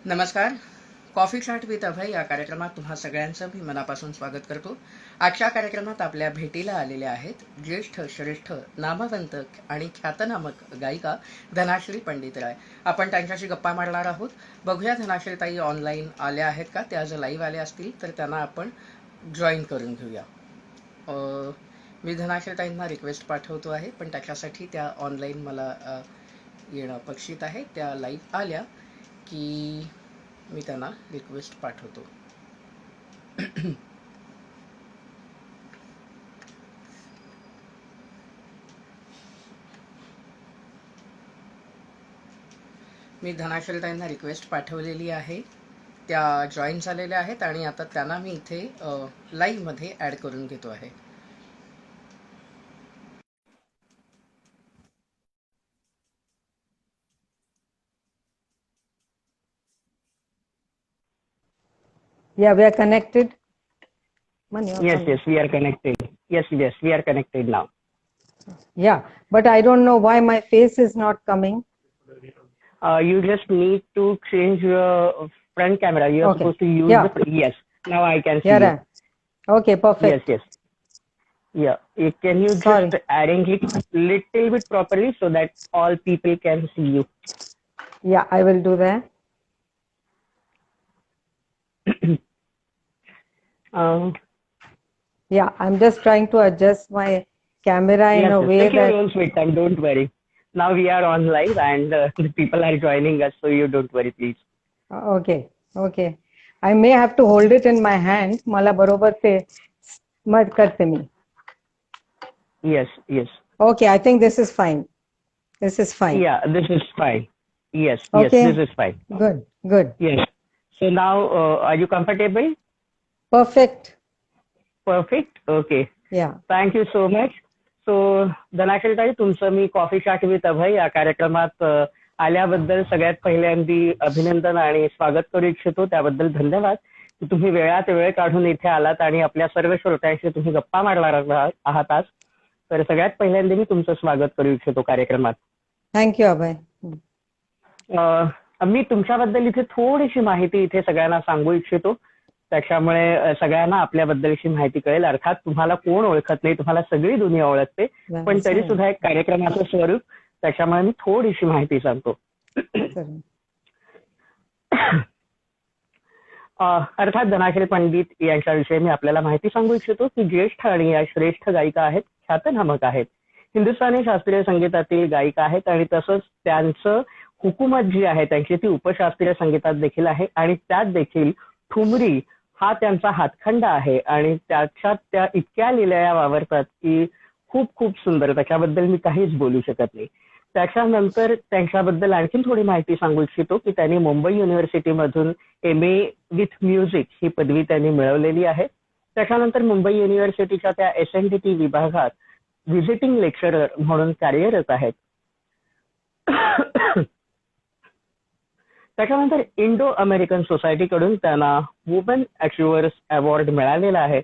नमस्कार. Coffee chaat with अभय या कार्यक्रमात तुम्हा सगळ्यांचं मी मनापासून स्वागत करतो. आजच्या कार्यक्रमात आपल्या भेटीला आलेल्या आहेत ज्येष्ठ श्रेष्ठ नामवंत आणि ख्यातनामक गायिका धनाश्री पंडितराय. आपण त्यांच्याशी गप्पा मारणार आहोत. बघूया धनाश्रीताई ऑनलाईन आल्या आहेत का. त्या जर लाईव्ह आल्या असतील तर त्यांना आपण जॉईन करून घेऊया. मी धनाश्रीताईंना रिक्वेस्ट पाठवतो आहे, पण त्याच्यासाठी त्या ऑनलाईन मला येणं अपेक्षित आहे. त्या लाईव्ह आल्या की मी त्यांना रिक्वेस्ट पाठवतो. मी धनाश्रीताईंना रिक्वेस्ट पाठवलेली आहे. त्या जॉईन झालेल्या आहेत आणि आता त्यांना मी इथे लाईव्ह मध्ये ऍड करून घेतो आहे. Yeah, we are connected. Yes, we are connected. Yes, we are connected now. Yeah, but I don't know why my face is not coming. You just need to change your front camera. You are Okay. supposed to use Yeah. Yes, now I can see Here you. Okay, perfect. Yes. Yeah, can you Sorry. just arrange it little bit properly so that all people can see you? Yeah, I will do that. Yeah, I'm just trying to adjust my camera in a way take your that. own sweet time. Don't worry. Now we are on live and the people are joining us, so you don't worry, please. Okay. I may have to hold it in my hand. मला बरोबर ते मत करते मी. Yes. Okay, I think this is fine. Yeah, this is fine. Yes, Okay. this is fine. Good. Yes. So now, are you comfortable? Perfect. Perfect. Okay. Yeah. Thank you so much. So, धनाश्रीताई, तुमचं मी coffee chaat with अभय या कार्यक्रमात आल्याबद्दल सगळ्यात पहिल्यांदी अभिनंदन आणि स्वागत करू इच्छितो. त्याबद्दल धन्यवाद की तुम्ही वेळात वेळ काढून इथे आलात आणि आपल्या सर्व श्रोत्यांशी तुम्ही गप्पा मारणार आहात आज. तर सगळ्यात पहिल्यांदा मी तुमचं स्वागत करू इच्छितो कार्यक्रमात. थँक्यू अभय. मी तुमच्याबद्दल इथे थोडीशी माहिती इथे सगळ्यांना सांगू इच्छितो. त्याच्यामुळे सगळ्यांना आपल्याबद्दलची माहिती कळेल. अर्थात तुम्हाला कोण ओळखत नाही, तुम्हाला सगळी दुनिया ओळखते, पण तरी सुद्धा एक कार्यक्रमाचं स्वरूप, त्याच्यामुळे मी थोडीशी माहिती सांगतो. अर्थात धनाश्री पंडित यांच्याविषयी मी आपल्याला माहिती सांगू इच्छितो की ज्येष्ठ आणि या श्रेष्ठ गायिका आहेत, ख्यातनामक आहेत, हिंदुस्थानी शास्त्रीय संगीतातील गायिका आहेत आणि तसंच त्यांचं हुकूमत जी आहे त्यांची ती उपशास्त्रीय संगीतात देखील आहे आणि त्यात देखील ठुमरी हा त्यांचा हातखंडा आहे आणि त्याच्यात त्या इतक्या लीलया वावरतात की खूप सुंदर, त्याच्याबद्दल मी काहीच बोलू शकत नाही. त्याच्यानंतर त्यांच्याबद्दल आणखीन थोडी माहिती सांगू इच्छितो की त्यांनी मुंबई युनिव्हर्सिटीमधून MA विथ म्युझिक ही पदवी त्यांनी मिळवलेली आहे. त्याच्यानंतर मुंबई युनिव्हर्सिटीच्या त्या SNDT विभागात व्हिजिटिंग लेक्चरर म्हणून कार्यरत आहेत. त्याच्यानंतर इंडो अमेरिकन सोसायटीकडून त्यांना वुमन अचिव्हर्स अवॉर्ड मिळालेला आहे.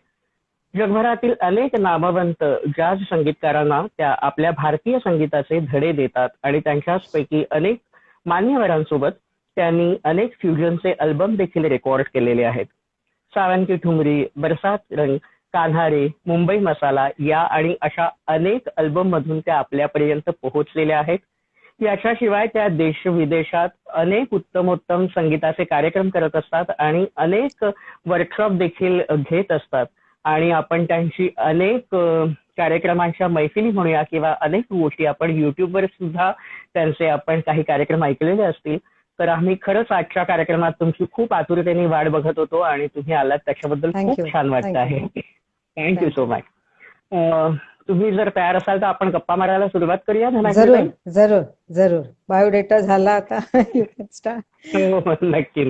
जगभरातील अनेक नामवंत जाझ संगीतकारांना त्या आपल्या भारतीय संगीताचे धडे देतात आणि त्यांच्यापैकी अनेक मान्यवरांसोबत त्यांनी अनेक फ्युजनचे अल्बम देखील रेकॉर्ड केलेले आहेत. सावन की ठुमरी, बरसात रंग, कान्हारे, मुंबई मसाला या आणि अशा अनेक अल्बम मधून त्या आपल्यापर्यंत पोहोचलेल्या आहेत. याच्याशिवाय त्या देश विदेशात अनेक उत्तमोत्तम संगीताचे कार्यक्रम करत असतात आणि अनेक वर्कशॉप देखील घेत असतात आणि आपण त्यांची अनेक कार्यक्रमांच्या मैफिली म्हणूया किंवा अनेक गोष्टी आपण युट्यूबवर सुद्धा त्यांचे आपण काही कार्यक्रम ऐकलेले असतील. तर आम्ही खरंच आजच्या कार्यक्रमात तुमची खूप आतुरतेने वाट बघत होतो आणि तुम्ही आलात त्याच्याबद्दल खूप छान वाटत आहे. Thank you so much. तुम्ही जर तयार असाल तर आपण गप्पा मारायला सुरुवात करूया. जरूर. बायोडेटा झाला आता. नक्की.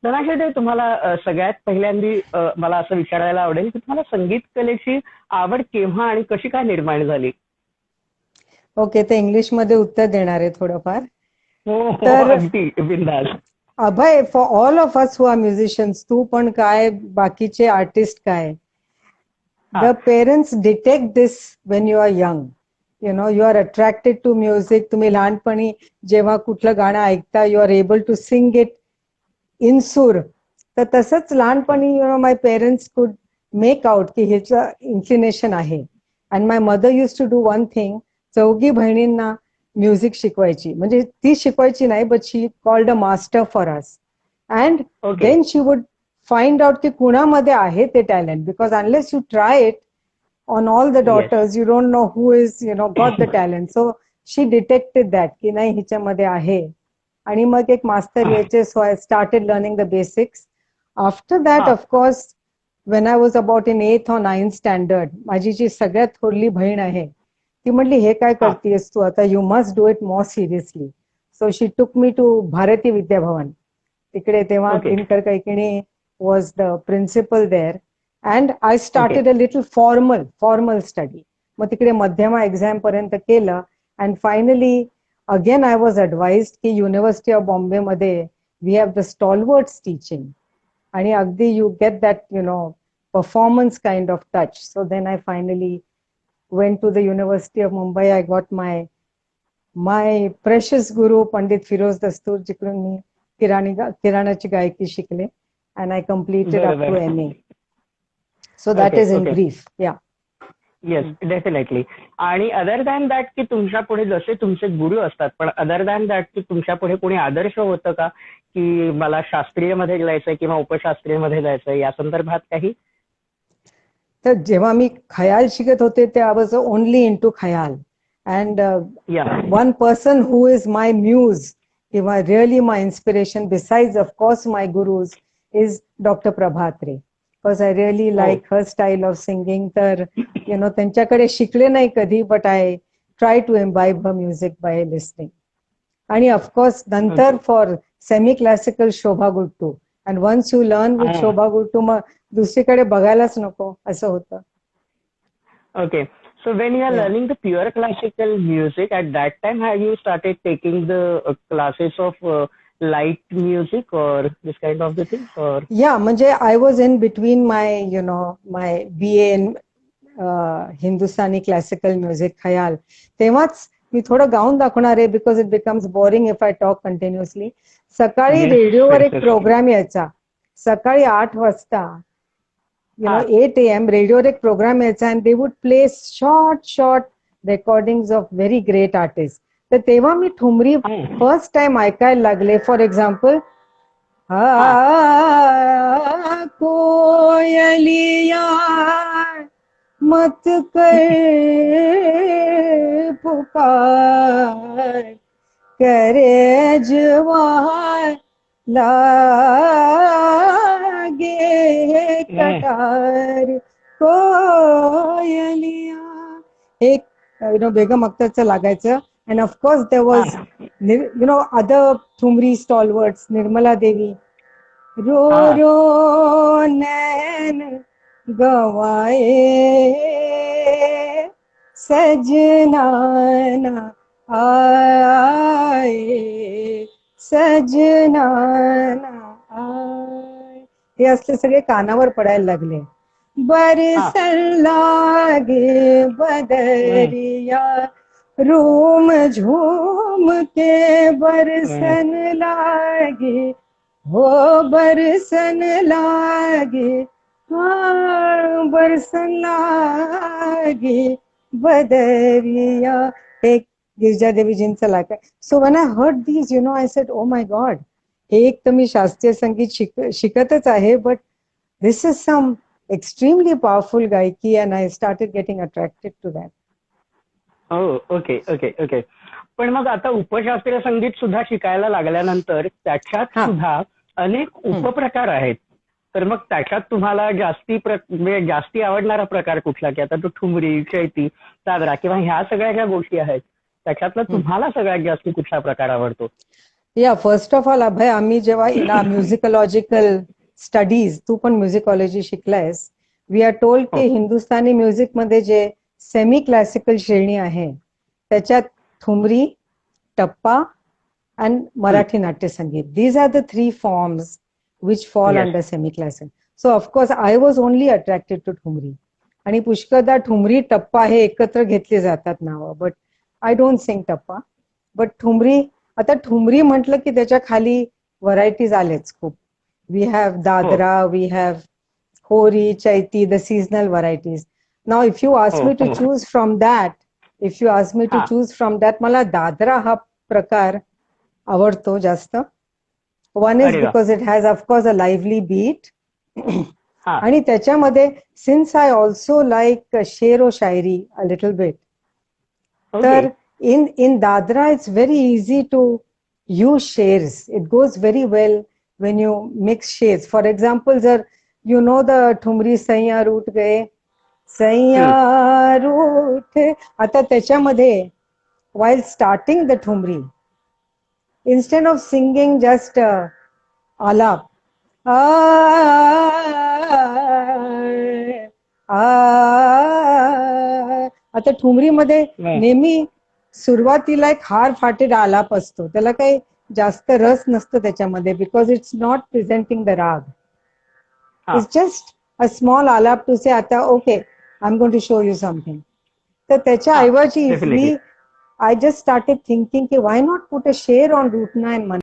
धनाश्री, तुम्हाला सगळ्यात पहिल्यांदी मला असं विचारायला आवडेल की तुम्हाला संगीत कलेची आवड केव्हा आणि कशी काय निर्माण झाली? ओके, ते इंग्लिश मध्ये उत्तर देणार आहे थोडंफार. तर बिंदास. Abhay, for all of us who are musicians, तू पण काय, बाकीचे आर्टिस्ट काय, the parents detect this when you are young. You are attracted to music. तुम्ही लहानपणी जेव्हा कुठलं गाणं ऐकता you are able to sing it in sur. तर तसंच लहानपणी my parents could make out की ह्याचं इन्क्लिनेशन आहे. And my mother use to do one thing. चौघी बहिणींना म्युझिक शिकवायची. म्हणजे ती शिकवायची नाही, but she called a master for us. And okay. Then she would find out की कुणामध्ये आहे ते talent. Because unless you try it on all the Yes. daughters, you don't know who is, got the talent. So she detected that की नाही हिच्यामध्ये आहे. आणि मग एक मास्तर यायचे. So I started learning the basics. After that हा. Of course when I was about in 8th or 9th standard, माझी जी सगळ्यात थोरली बहीण आहे ती म्हटली हे काय करतेस तू आता, you must do it more seriously. So she took me to Bharati Vidyabhavan. तिकडे तेव्हा Okay. Dinkar Kaikini was the principal there. And I started a little formal study. मग तिकडे मध्यमा एक्झाम पर्यंत केलं. And finally again I was advised की युनिव्हर्सिटी ऑफ बॉम्बे मध्ये we have the stalwarts teaching. आणि अगदी you get that performance kind of touch. So then I finally went to the University of Mumbai. I got my precious guru Pandit Firoz Dastur, जिकडून मी किराणाची गायकी शिकले. And I completed up to बरोबर. MA. So that Okay, is in okay. brief. Yeah. Yes, definitely. आणि other than that की तुमच्या पुढे जसे तुमचे गुरु असतात, पण अदर दॅन दॅट की तुमच्या पुढे कोणी आदर्श होतं का की मला शास्त्रीय मध्ये जायचंय किंवा उपशास्त्रीय मध्ये जायचंय, या संदर्भात काही? तर जेव्हा मी खयाल शिकत होते ते I was only into khayal. And yeah. one person who is my muse, किंवा really my inspiration besides of course my gurus, is Dr. Prabhatre. Because I really like her style of singing. तर त्यांच्याकडे शिकले नाही कधी, but I try to imbibe her music by listening. आणि of course नंतर for semi classical Shobha Gurtu. And once you learn with Shobha Gurtu मग दुसरीकडे बघायलाच नको असं होतं. Okay. So when you are Yeah. learning the pure classical music, at that time have you started taking the classes of light music or this kind of the things, or? या म्हणजे I was in between my my BA in Hindustani classical music खयाल. तेव्हाच मी थोडं गाऊन दाखवणार आहे because it becomes boring if I talk continuously. सकाळी Yes, रेडिओवर एक sure. प्रोग्राम यायचा. सकाळी 8 वाजता 8 AM रेडिओवर एक प्रोग्राम यायचा. And they would play short recording of very great artist. तर तेव्हा मी ठुमरी फर्स्ट टाइम ऐकायला लागले. फॉर एक्झाम्पल, कोयलिया मत कर पुकार, करे ज्वार लागे कटार, कोयलिया. एक बेगम अख्तरचं लागायचं. And of course there was other thumri stalwarts, Nirmala Devi. रो रो नैन गवाए सजना ना आए, सजना ना आए. हे असले सगळे कानावर पडायला लागले. बरसन लागे बदरिया, रूम झूम के बरसन लागे, हो बरसन लागे, हाँ बरसन लागे बदरिया. एक गिरजा देवीजींचं लाग. So when I heard these I said oh my god, हे एक तर मी शास्त्रीय संगीत शिकतच आहे, but this is some extremely powerful गायकी. and I started getting attracted to that. Okay okay okay. पण मग आता उपशास्त्रीय संगीत सुद्धा शिकायला लागल्यानंतर त्याच्यात सुद्धा अनेक उपप्रकार आहेत. तर मग त्याच्यात तुम्हाला जास्ती आवडणारा प्रकार कुठला, की आता तो ठुमरी, चैती, सादरा किंवा ह्या सगळ्या ज्या गोष्टी आहेत त्याच्यातला तुम्हाला सगळ्यात जास्ती कुठला प्रकार आवडतो? या फर्स्ट ऑफ ऑल अभय, आम्ही जेव्हा इन म्युझिकॉलॉजिकल स्टडीज, तू पण म्युझिकॉलॉजी शिकलायस, वी आर टोल्ड की हिंदुस्थानी म्युझिक मध्ये जे सेमी क्लासिकल श्रेणी आहे त्याच्यात ठुमरी, टप्पा and Marathi Natya Sangeet. These are the 3 forms which fall under semi-classical. So of course I was only attracted to Thumri. आणि पुष्कळदा ठुमरी टप्पा हे एकत्र घेतले जातात नावं, बट आय डोंट सिंग टप्पा. बट ठुमरी, आता ठुमरी म्हटलं की त्याच्या खाली व्हरायटीज आलेच खूप. We have dadra, we have hori, chaiti, the seasonal varieties. Now if you ask me to choose from that, मला दादरा हा प्रकार आवडतो जास्त. वन इज अरे वा. Because it has of course a lively beat. हा. आणि त्याच्यामध्ये since I also like sher ओ shayari a little bit, okay. तर in Dadra it's very easy to use shares. It goes very well when you mix shares. For example, जर you know the thumri सैया रूठ गए, सैया रूठ, आता त्याच्यामध्ये while starting the thumri, instead of singing just alap, आता ठुमरी मध्ये नेहमी सुरुवातीला एक हार फाटेड आलाप असतो, त्याला काही जास्त रस नसतो त्याच्यामध्ये, because it's not presenting the raga. It's just a small alap to say आता okay I am going to show you something. तर त्याच्या ऐवजी मी आय जस्ट स्टार्टेड थिंकिंग की why not put a sher on root 9.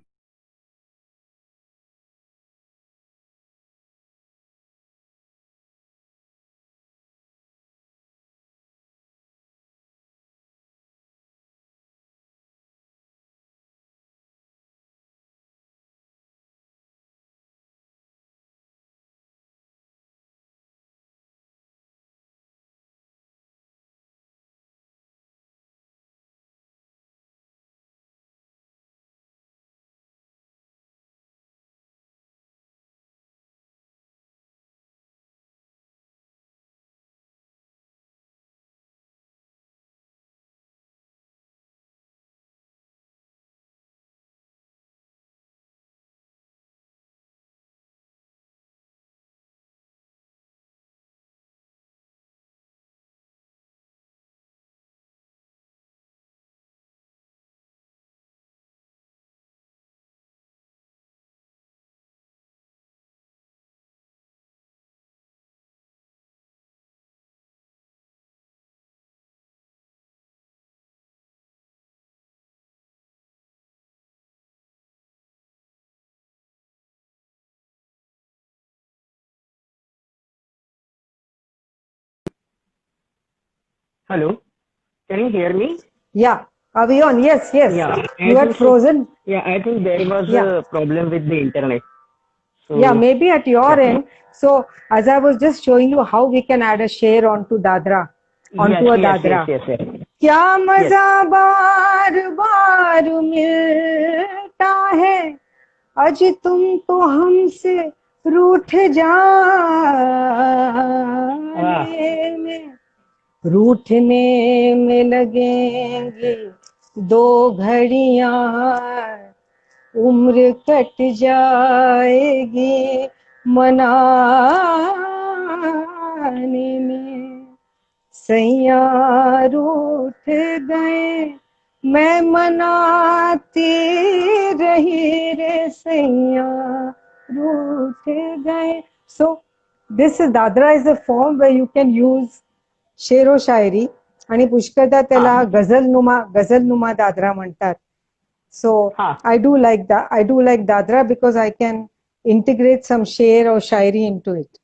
Hello, can you hear me? Yeah, are we on? Yes, yes. Yeah, You had frozen. Yeah, I think there was Yeah. a problem with the internet. So, Yeah, maybe at your yeah. end. So as I was just showing you how we can add a share onto Dadra, onto a Dadra. Yes. क्या मजा बार बार मिलता है, आज तुम तो हमसे रूठ जाने में, रूठने में लगेंगी 2 घड़ियां, उम्र कट जाएगी मनाने में, सैया रूठ गए मैं मनाती रही रे, सैया रूठ गए. So this is Dadra is a form where you can use शेरो शायरी, आणि पुष्कळदा त्याला गझलनुमा दादरा म्हणतात. So I do like Dadra because I can integrate some sher or shayari into it.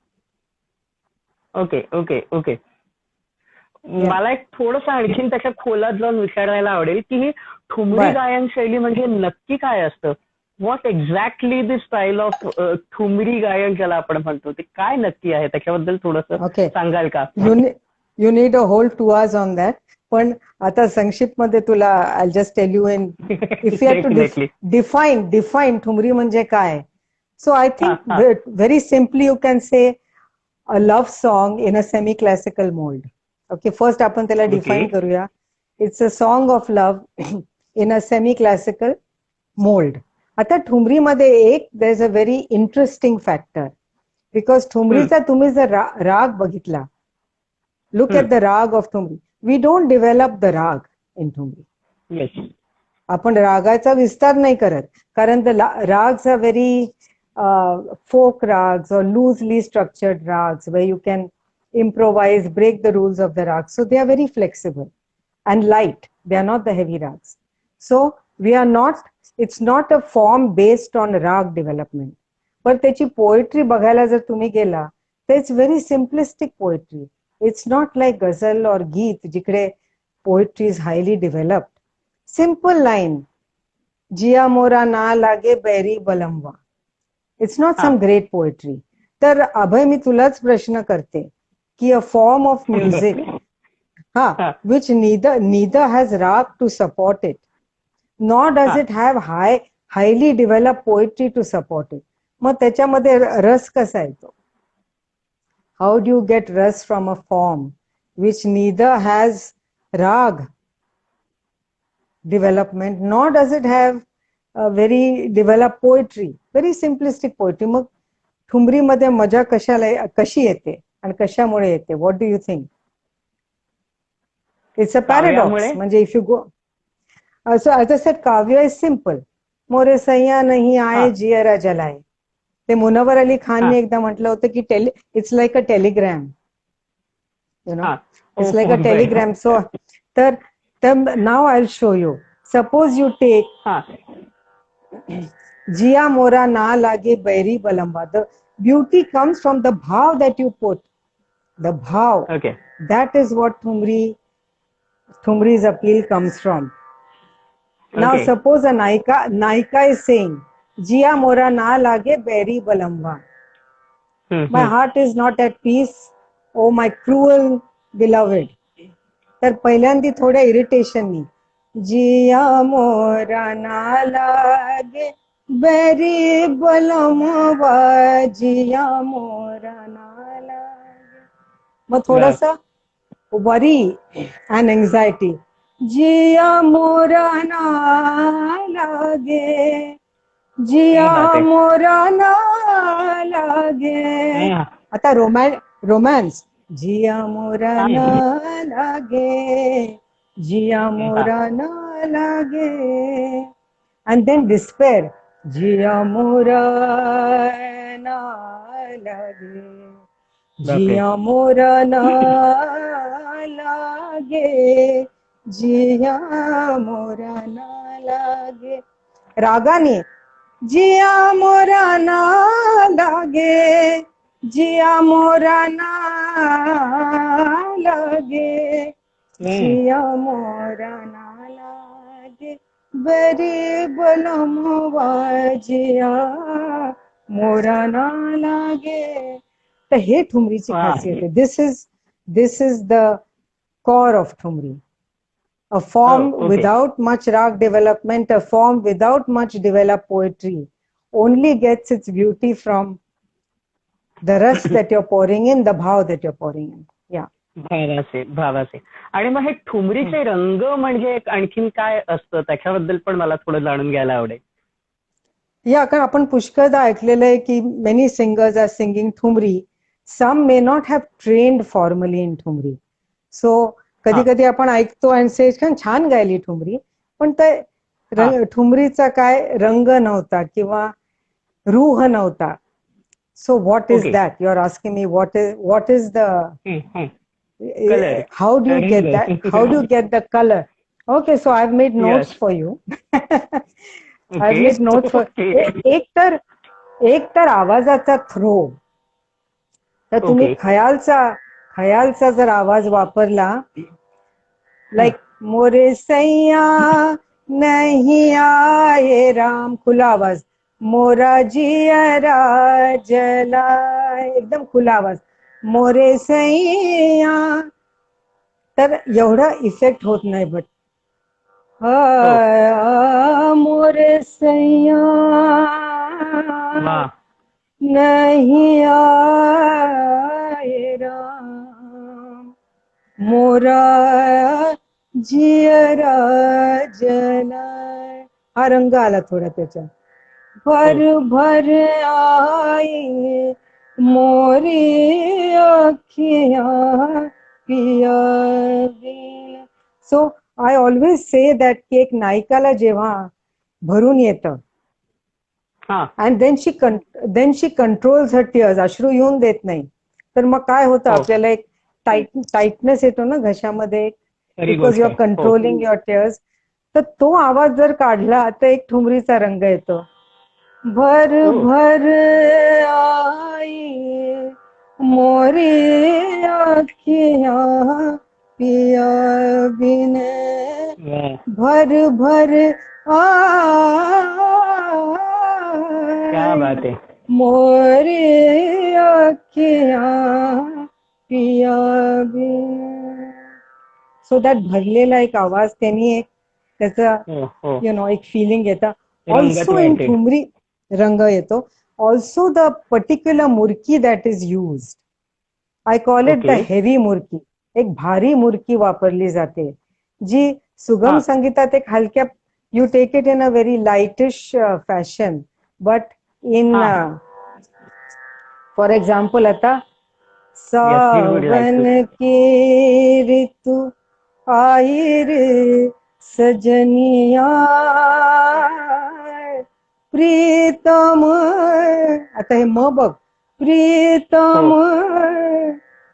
Okay. मला एक थोडस आणखीन त्याच्या खोलात जाऊन विचारायला आवडेल की ही ठुमरी गायन शैली म्हणजे नक्की काय असतं. What exactly the style of thumri गायन ज्याला आपण म्हणतो ते काय नक्की आहे, त्याच्याबद्दल थोडस सांगाल का? You need a whole 2 hours on that. पण आता संक्षिप्त मध्ये तुला I just tell you in if you have to define thumri म्हणजे काय. So I think very simply you can say a love song in a semi classical mould. Okay, first आपण त्याला define करूया. It's a song of love in a semi classical mould. आता ठुमरीमध्ये एक there is a very interesting factor, because ठुमरीचा तुम्ही जर राग बघितला, look at the rag of Thumri. We don't develop the rag in Thumri. Yes. आपण रागाचा विस्तार नाही करत, कारण the rags are very folk rags or loosely structured rags where you can improvise, break the rules of the rag. So they are very flexible and light. They are not the heavy rags. So we are not, it's not a form based on rag development. पण त्याची poetry बघायला जर तुम्ही गेला तर it's very simplistic poetry. It's not like ghazal और गीत जिकडे poetry is highly developed. Simple line, जिया मोरा ना लागे बैरी बलमवा. It's not some great poetry. तर अभय मी तुलाच प्रश्न करते की a form of music which neither has rag to support it, nor does it have highly developed poetry to support it. मग त्याच्यामध्ये रस कसा येतो? How do you get रस from a form which neither has rag development, nor does it have a very developed poetry, very simplistic poetry? मग ठुमरी मध्ये मजा कशी येते आणि कशामुळे येते? What do you think? It's a paradox. म्हणजे if you go, so as I said, काव्य is simple. मोरे सैया नहीं आए जियरा जलाए. ते मुनव्वर अली खान ने एकदा म्हटलं होतं की it's like a telegram, you know, it's like a telegram. So तर now I will show you. Suppose you take जिया मोरा ना लागे बैरी बलंबा. The beauty comes from the bhav that you put. The bhav, that is what Thumri's appeal comes from. Now suppose a Naika is saying, Jiya mora na lage beri balamwa. My heart is not at peace, oh my cruel beloved. तर पहिल्यांदी थोड्या इरिटेशननी, जिया मोरा ना लागे berry बलमवा, जिया मोरा ना लागे. मग थोडासा worry and anxiety. जिया मोरा ना लागे, जिया मोरा ना लागे. आता रोमॅन्स. जिया मोरा ना लागे, जिया मोरा ना लागे. And then despair. जिया मोरा ना लागे, जिया मोरा ना लागे, जिया मोरा ना लागे. रागाने जिया मोरा ना लागे, जिया मोरा ना लागे, जिया मोरा ना लागे, बरी बलमवा, जिया मोरा ना लागे. तर हे ठुमरीची खासियत आहे. This is the core of Thumri. A form without much rag development, a form without much developed poetry, only gets its beauty from the ras that you're pouring in, the bhav that you're pouring in. Yeah. भावाचे. आणि मग हे ठुमरीचे रंग म्हणजे आणखीन काय असतं त्याच्याबद्दल पण मला थोडं जाणून घ्यायला आवडेल. या कारण आपण पुष्कळदा ऐकलेलं आहे की many singers are singing thumri. Some may not have trained formally in thumri. So कधी कधी आपण ऐकतो आणि से छान गायली ठुमरी, पण त्या ठुमरीचा काय रंग नव्हता किंवा रूह नव्हता. So what is that? You are asking me what is the color. How do you get that? How do you get the color? Okay, so I've made notes for you. I've made notes for एक तर आवाजाचा throw. तर तुम्ही खयालचा जर आवाज वापरला, like More सैया नहीं आए राम, खुला आवाज, मोरा जियरा जलाए, एकदम खुला आवाज, मोरे सैया, तर एवढा इफेक्ट होत नाही. बट मोरे सैया नहीं आए राम, मोरा जियरा जलाए, हा रंग आला थोडा त्याच्या. भर आई मोरी अखियां पिया. So I always say that की एक नायिकाला जेव्हा भरून येतं and then she controls her tears, अश्रू येऊन देत नाही, तर मग काय होतं हो. आपल्याला एक टाईटनेस येतो ना घशामध्ये, खरी बिकॉज गोष्ट यू आर आहे. हो. Controlling your tears. तर तो आवाज जर काढला तर एक ठुमरीचा रंग येतो. भर हो. भर आई मोरी अखियाँ पिया बिन वाह. भर भर क्या आई बात आहे. मोरी अखियाँ पिया बिन. सो दॅट भरलेला एक आवाज त्यांनी एक त्याचा हो. हो. एक फिलिंग येतं. रंगत ऑल्सो इन मिळते. ठुमरी रंग येतो. Also the particular murki that is used, I call it the okay. Heavy murki. एक भारी मुरकी वापरली जाते जी सुगम हा. संगीतात एक हलक्या, you take it in a very lightish fashion, but in हा. फॉर एक्झाम्पल आता yes, we would like to. सावन की ऋतु आई रे सजनिया प्रीतम, आता हे म बघ, हो. प्रीतम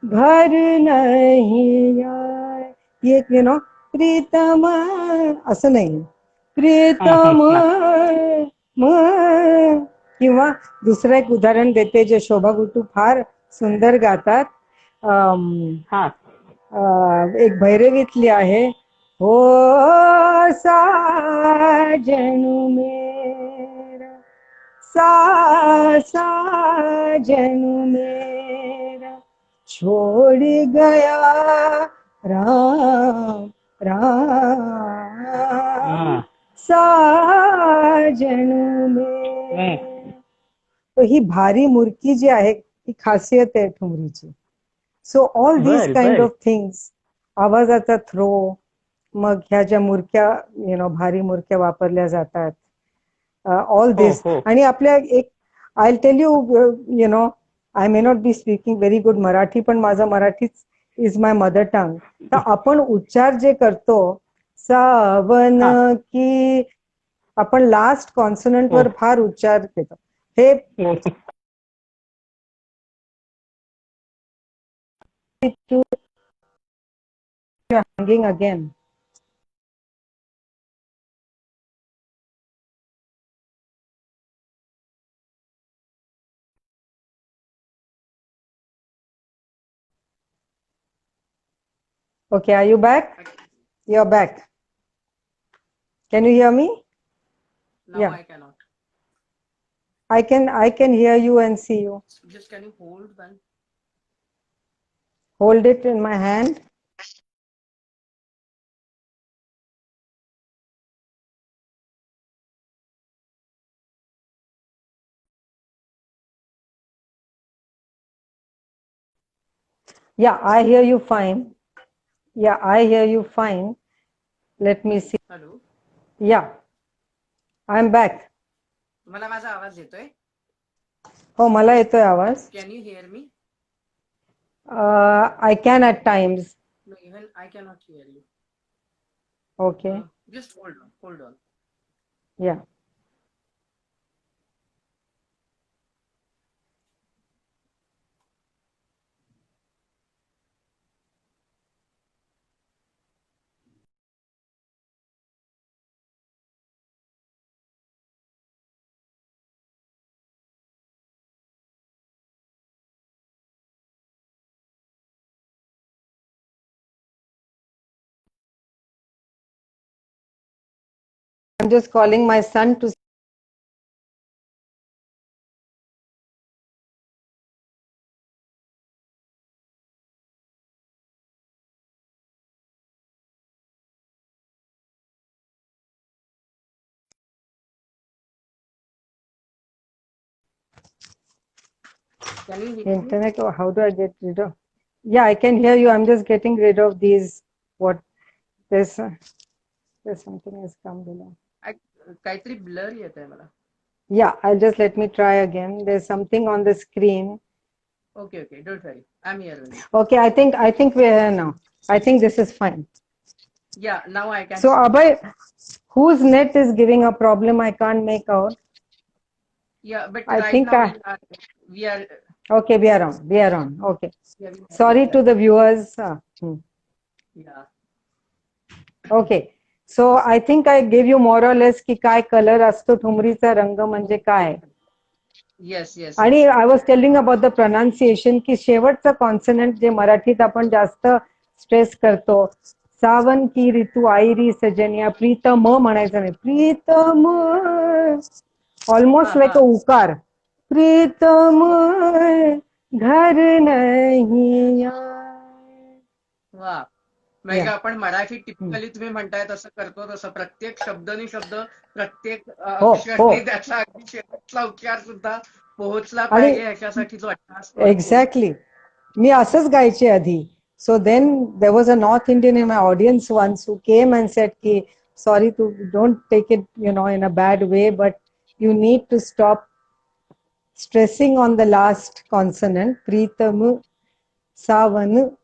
घर नहीं आए, एक प्रीतम असं नाही, हा, हा, प्रीतम हा. म. किंवा दुसरं एक उदाहरण देते जे शोभा गुट्टू फार सुंदर गातात. हा. एक भैरवीतली आहे, हो साजन मेरा साजन मेरा छोड़ गया राम राम हा. साजन हम्म. मेरा. तो ही भारी मुरकी जी आहे ही खासियत आहे ठुमरीची. सो ऑल दीज बर काइंड बर. ऑफ थिंग्स, आवाजाचा थ्रो, मग ह्या ज्या मुरक्या भारी मुरक्या वापरल्या जातात, ऑल हो. दिस. हो. आणि आपल्या एक, I tell you, I may not be speaking very good Marathi, पण माझा मराठीच इज माय मदर टंग. तर आपण उच्चार जे करतो, सावन हा. की, आपण लास्ट कॉन्सनंट हो. वर फार उच्चार देतो. हे हो. Hanging again. Okay, are you back? You're back. Can you hear me? Now Yeah, I cannot. I can hear you and see you. Just can you hold one. Hold it in my hand. Yeah, I hear you fine. Yeah, I hear you fine. Let me see. Hello. Yeah, I'm back. मला माझा आवाज येतोय? हो, मला येतोय आवाज. Can you hear me? I can at times. No, even I cannot hear you. Okay. Just hold on, hold on. Yeah. I'm just calling my son to. Can you hear me? Internet, or how do I get rid of? Yeah, I can hear you. I'm just getting rid of these. What? There's, there's something has come below. काहीतरी blur येत आहे मला. Yeah, I'll just let me try again. There's something on the screen. Okay okay, don't worry, I am here only. Okay, I think we're here now. I think this is fine. या, now I can So speak. Abhay, whose net is giving a problem? I can't make out. Yeah, but I right think now we are Okay, we are on. We are on. Okay. Yeah, we have Sorry it. to the viewers. Yeah. Okay. So I think I gave you more or less की काय colour असतो ठुमरीचा रंग म्हणजे काय. Yes, yes, आणि yes. I was telling about the pronunciation की शेवटचं consonant जे मराठीत आपण जास्त स्ट्रेस करतो. सावन की ऋतू आई री सजनिया प्रीतम म्हणायचं नाही. प्रीतम ऑलमोस्ट हा लाईक हा अ उकार. प्रीतम घर नहीं आए. वा. म्हणजे या आपण मराठी टिपिकली तुम्ही म्हणताय तसं करतो तसं प्रत्येक शब्द प्रत्येक हो हो. अक्षराने त्याचा अगदी शेवटचा उच्चार सुद्धा पोहोचला आणि पाहिजे ह्याच्यासाठी जो अट्टहास करतो. एक्झॅक्टली मी असंच गायचे आधी. So then there was a North Indian in my audience once who came and said ki sorry to don't take it in a bad way, but you need to stop stressing on the last consonant. Pritam savan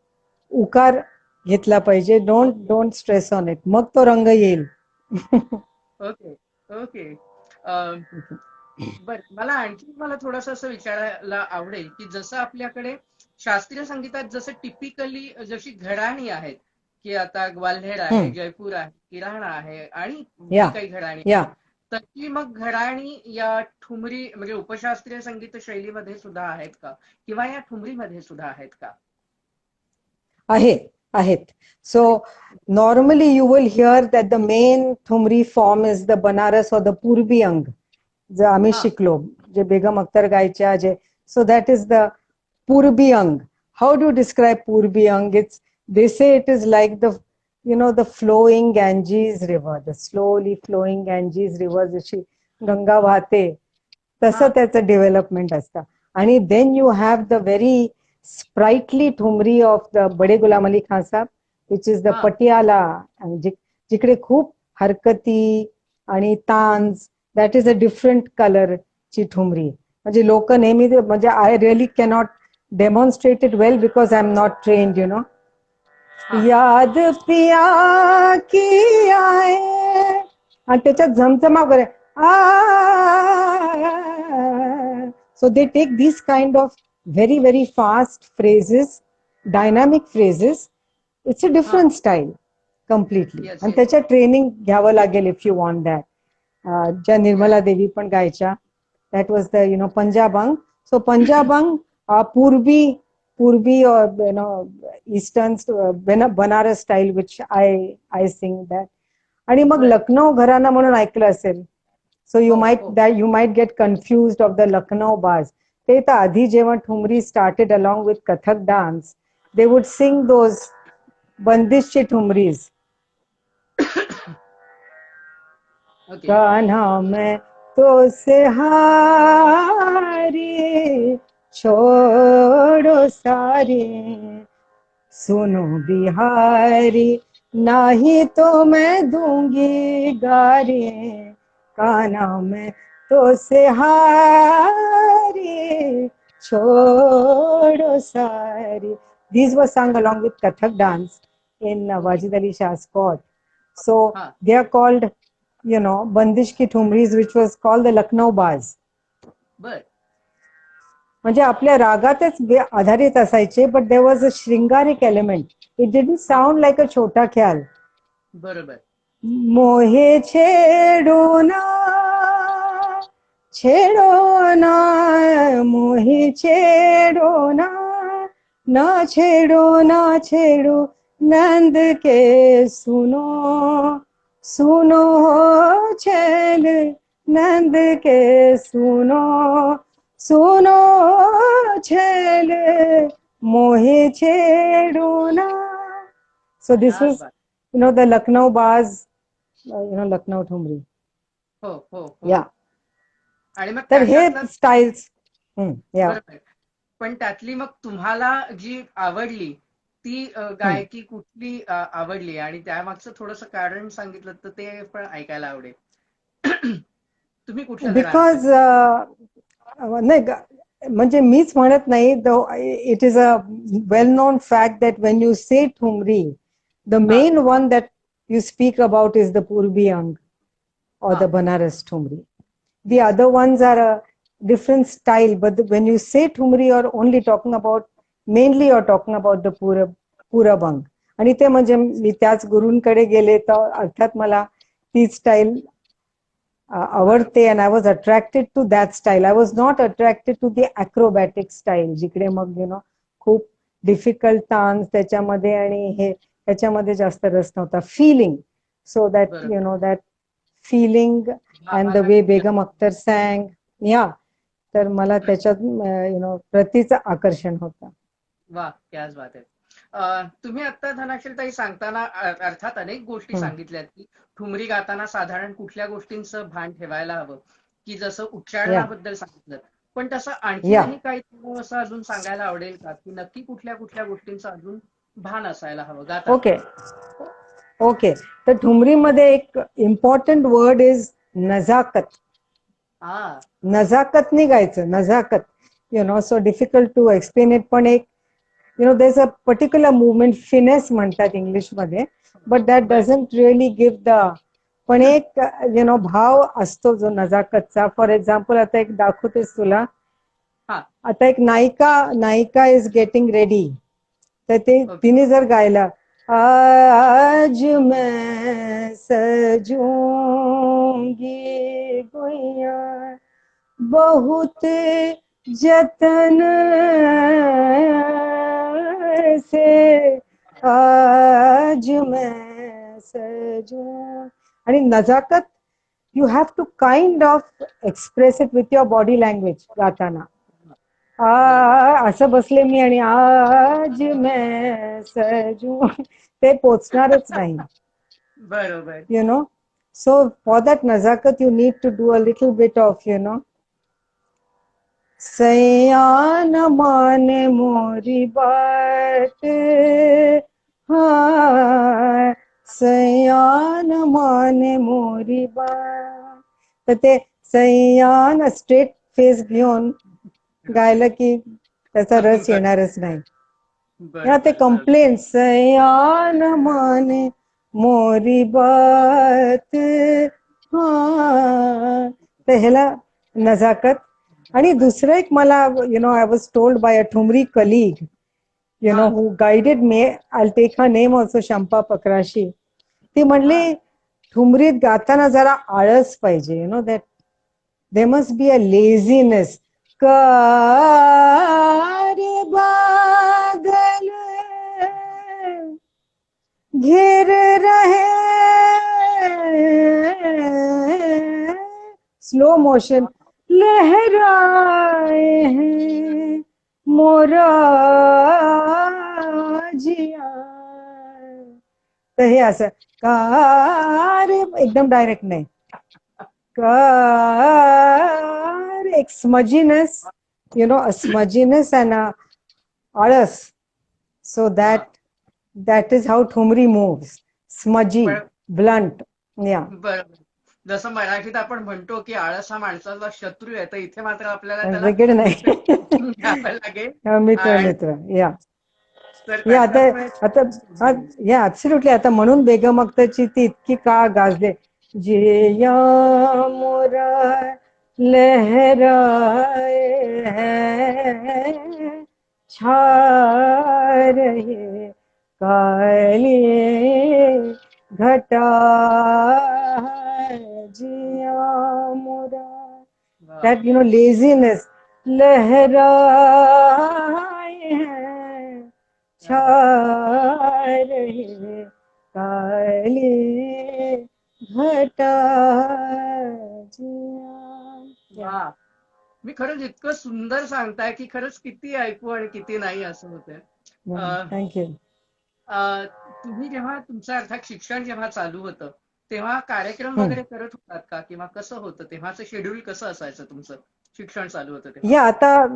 उकार घेतला पाहिजे. Don't stress on it. मग तो रंग येईल. Okay okay. बर, मला थोडस असं विचारायला आवडेल की जसं आपल्याकडे शास्त्रीय संगीतात जसं टिपिकली जशी घराणी आहेत की आता ग्वाल्हेर आहे, जयपूर आहे, किराणा आहे आणि जी या काही घराणी या आहेत तशी मग घराणी या ठुमरी म्हणजे उपशास्त्रीय संगीत शैलीमध्ये सुद्धा आहेत का किंवा या ठुमरीमध्ये सुद्धा आहेत का? आहेत. So normally you will hear that the main Thumri form is the Banaras or the Purbi Ang. जे आम्ही हा. शिकलो, जे बेगम अख्तर गायच्या जे. So that is the Purbi Ang. How do you describe Purbi Ang? They say it is like the flowing Ganges river, the slowly flowing Ganges river जशी गंगा वाहते तसं त्याचं डेव्हलपमेंट असतं. आणि then you have the very sprightly thumri of the Bade Ghulam Ali Khan Saheb, which is the Patiala, जिकडे खूप हरकती आणि तांज, that is a different color ची ठुमरी. म्हणजे लोक नेहमी म्हणजे I really cannot demonstrate it well because I am not trained, याद पिया की आए आणि त्याच्यात झमझमा वगैरे so they take these kind of very very fast phrases, dynamic phrases. It's a different style completely. Yes, आणि yes. त्याच्या ट्रेनिंग घ्यावं लागेल if you want that. ज्या निर्मला देवी पण गायच्या, that was the पंजाबंग. So पंजाबंग पूर्वी or eastern Banaras style which I sing that. आणि मग लखनौ घराणा म्हणून ऐकलं असेल. So you might get confused of the Lucknow bars. ते तर आधी जेव्हा thumri started along with Kathak dance, they would sing those बंदिशची ठुमरीज. Kanha मैं तो से हारी छोड़ो सारी सुनो बिहारी नहीं तो मैं दूंगी गारी कान्हा मैं तो से हारी छोड़ो सारी. These were sung along with Kathak dance in Wajid Ali Shah's court. So they are called Bandish ki Thumris, which was called the Lucknow bars. म्हणजे आपल्या रागातच आधारित असायचे, but there was a shringaric element. It didn't sound like a छोटा ख्याल. बरोबर. मोहे छेडो ना मोहे छेडो ना छेडो नंद के सुनो छैल नंद के सुनो छैल मोहे छेडो ना. So this is the Lucknow bars, Lucknow thumri. हो. या. आणि मग तर हे स्टाईल्स. पण त्यातली मग तुम्हाला जी आवडली ती गायकी कुठली आवडली आणि त्यामागचं थोडंसं कारण सांगितलं तर ते पण ऐकायला आवडेल. तुम्ही कुठल्या बिकॉज नाही म्हणजे मीच म्हणत नाही, it is a well non fact that Wien you say thumri the main one that you speak about is the Purbi Ang or the Banaras Thumri. The other ones are different style, but when you say thumri, you're only talking about, mainly you're talking about the पुरबंग. आणि ते म्हणजे मी त्याच गुरूंकडे गेले तर अर्थात मला ती style आवडते, and I was attracted to that style. I was not attracted to the acrobatic style, जिकडे मग खूप डिफिकल्ट तान्स त्याच्यामध्ये आणि हे त्याच्यामध्ये जास्त रस नव्हता. Feeling, so that that feeling and the way Begum Akhtar sang, yeah तर मला त्याच्यात प्रतीचं आकर्षण होतं. वा, क्याच बात आहे. तुम्ही आता धनाक्षरताई सांगताना अर्थात अनेक गोष्टी सांगितल्यात की ठुमरी गाताना साधारण कुठल्या गोष्टींचं भान ठेवायला हवं, की जसं उच्चारणाबद्दल सांगितलं, पण तसं आणखी काही असं अजून सांगायला आवडेल का, की नक्की कुठल्या कुठल्या गोष्टींचं अजून भान असायला हवं गाता? ओके. तर ठुमरीमध्ये एक इम्पॉर्टंट वर्ड इज नजाकत. नजाकत गायचं, नजाकत. So difficult to explain it, पण एक there's a particular movement, finesse म्हणतात इंग्लिश मध्ये, but that doesn't really give the, पण एक भाव असतो जो नजाकतचा. फॉर एक्झाम्पल आता एक दाखवतेस तुला. आता एक नायिका इज गेटिंग रेडी, तर ते तिने जर गायला, आज मैं सजूंगी गुइया बहुत जतन से आज मैं सजूं, आणि nazakat you have to kind of express it with your body language गाताना. असं बसले मी आणि आज मैं सजूं, ते पोचणारच नाही. बरोबर. So for that nazakat you need to do a little bit of सैया न माने मोरी बात, हाँ सैया न माने मोरी बात. तर ते सैया न स्ट्रेट फेस घेऊन गायलं की त्याचा रस येणारच नाही. ते कंप्लेंट, सैया न माने मोरी बात, हाँ, तर ह्याला नजाकत. आणि दुसरं एक मला I was told by a thumri colleague who guided me, I take her name also, Shampa Pakrashi. ती म्हणली ठुमरीत गाताना जरा आळस पाहिजे, that they must be a laziness. कार बादल घेर रहे, स्लो मोशन, लहराए हैं मोरा जिया. तर हे असं कार, एकदम डायरेक्ट नाही, कार, एक स्मजीनेस, अ स्मजीनेस अँड आळस. So that is how thumri moves, smudgy, blunt. बरोबर. जसं मराठीत आपण म्हणतो की आळस हा माणसाचा शत्रू आहे, तर इथे मात्र आपल्याला मित्र. ऍब्सोल्युटली. आता म्हणून बेगम अख्तरची ती इतकी का गाजले, जिया मोरा लहराए हैं छा रहे काली घटा जिया मोरा. that laziness, लहराए हैं छा रहे काली घटा जिया. मी खरंच इतकं सुंदर सांगताय की खरंच किती ऐकू आणि किती नाही असं होतंय. थँक्यू. तुम्ही जेव्हा तुमचं अर्थात शिक्षण जेव्हा चालू होतं तेव्हा कार्यक्रम वगैरे करत होतात का, किंवा कसं होतं तेव्हाचं शेड्यूल, कसं असायचं तुमचं शिक्षण चालू होतं तेव्हा? आता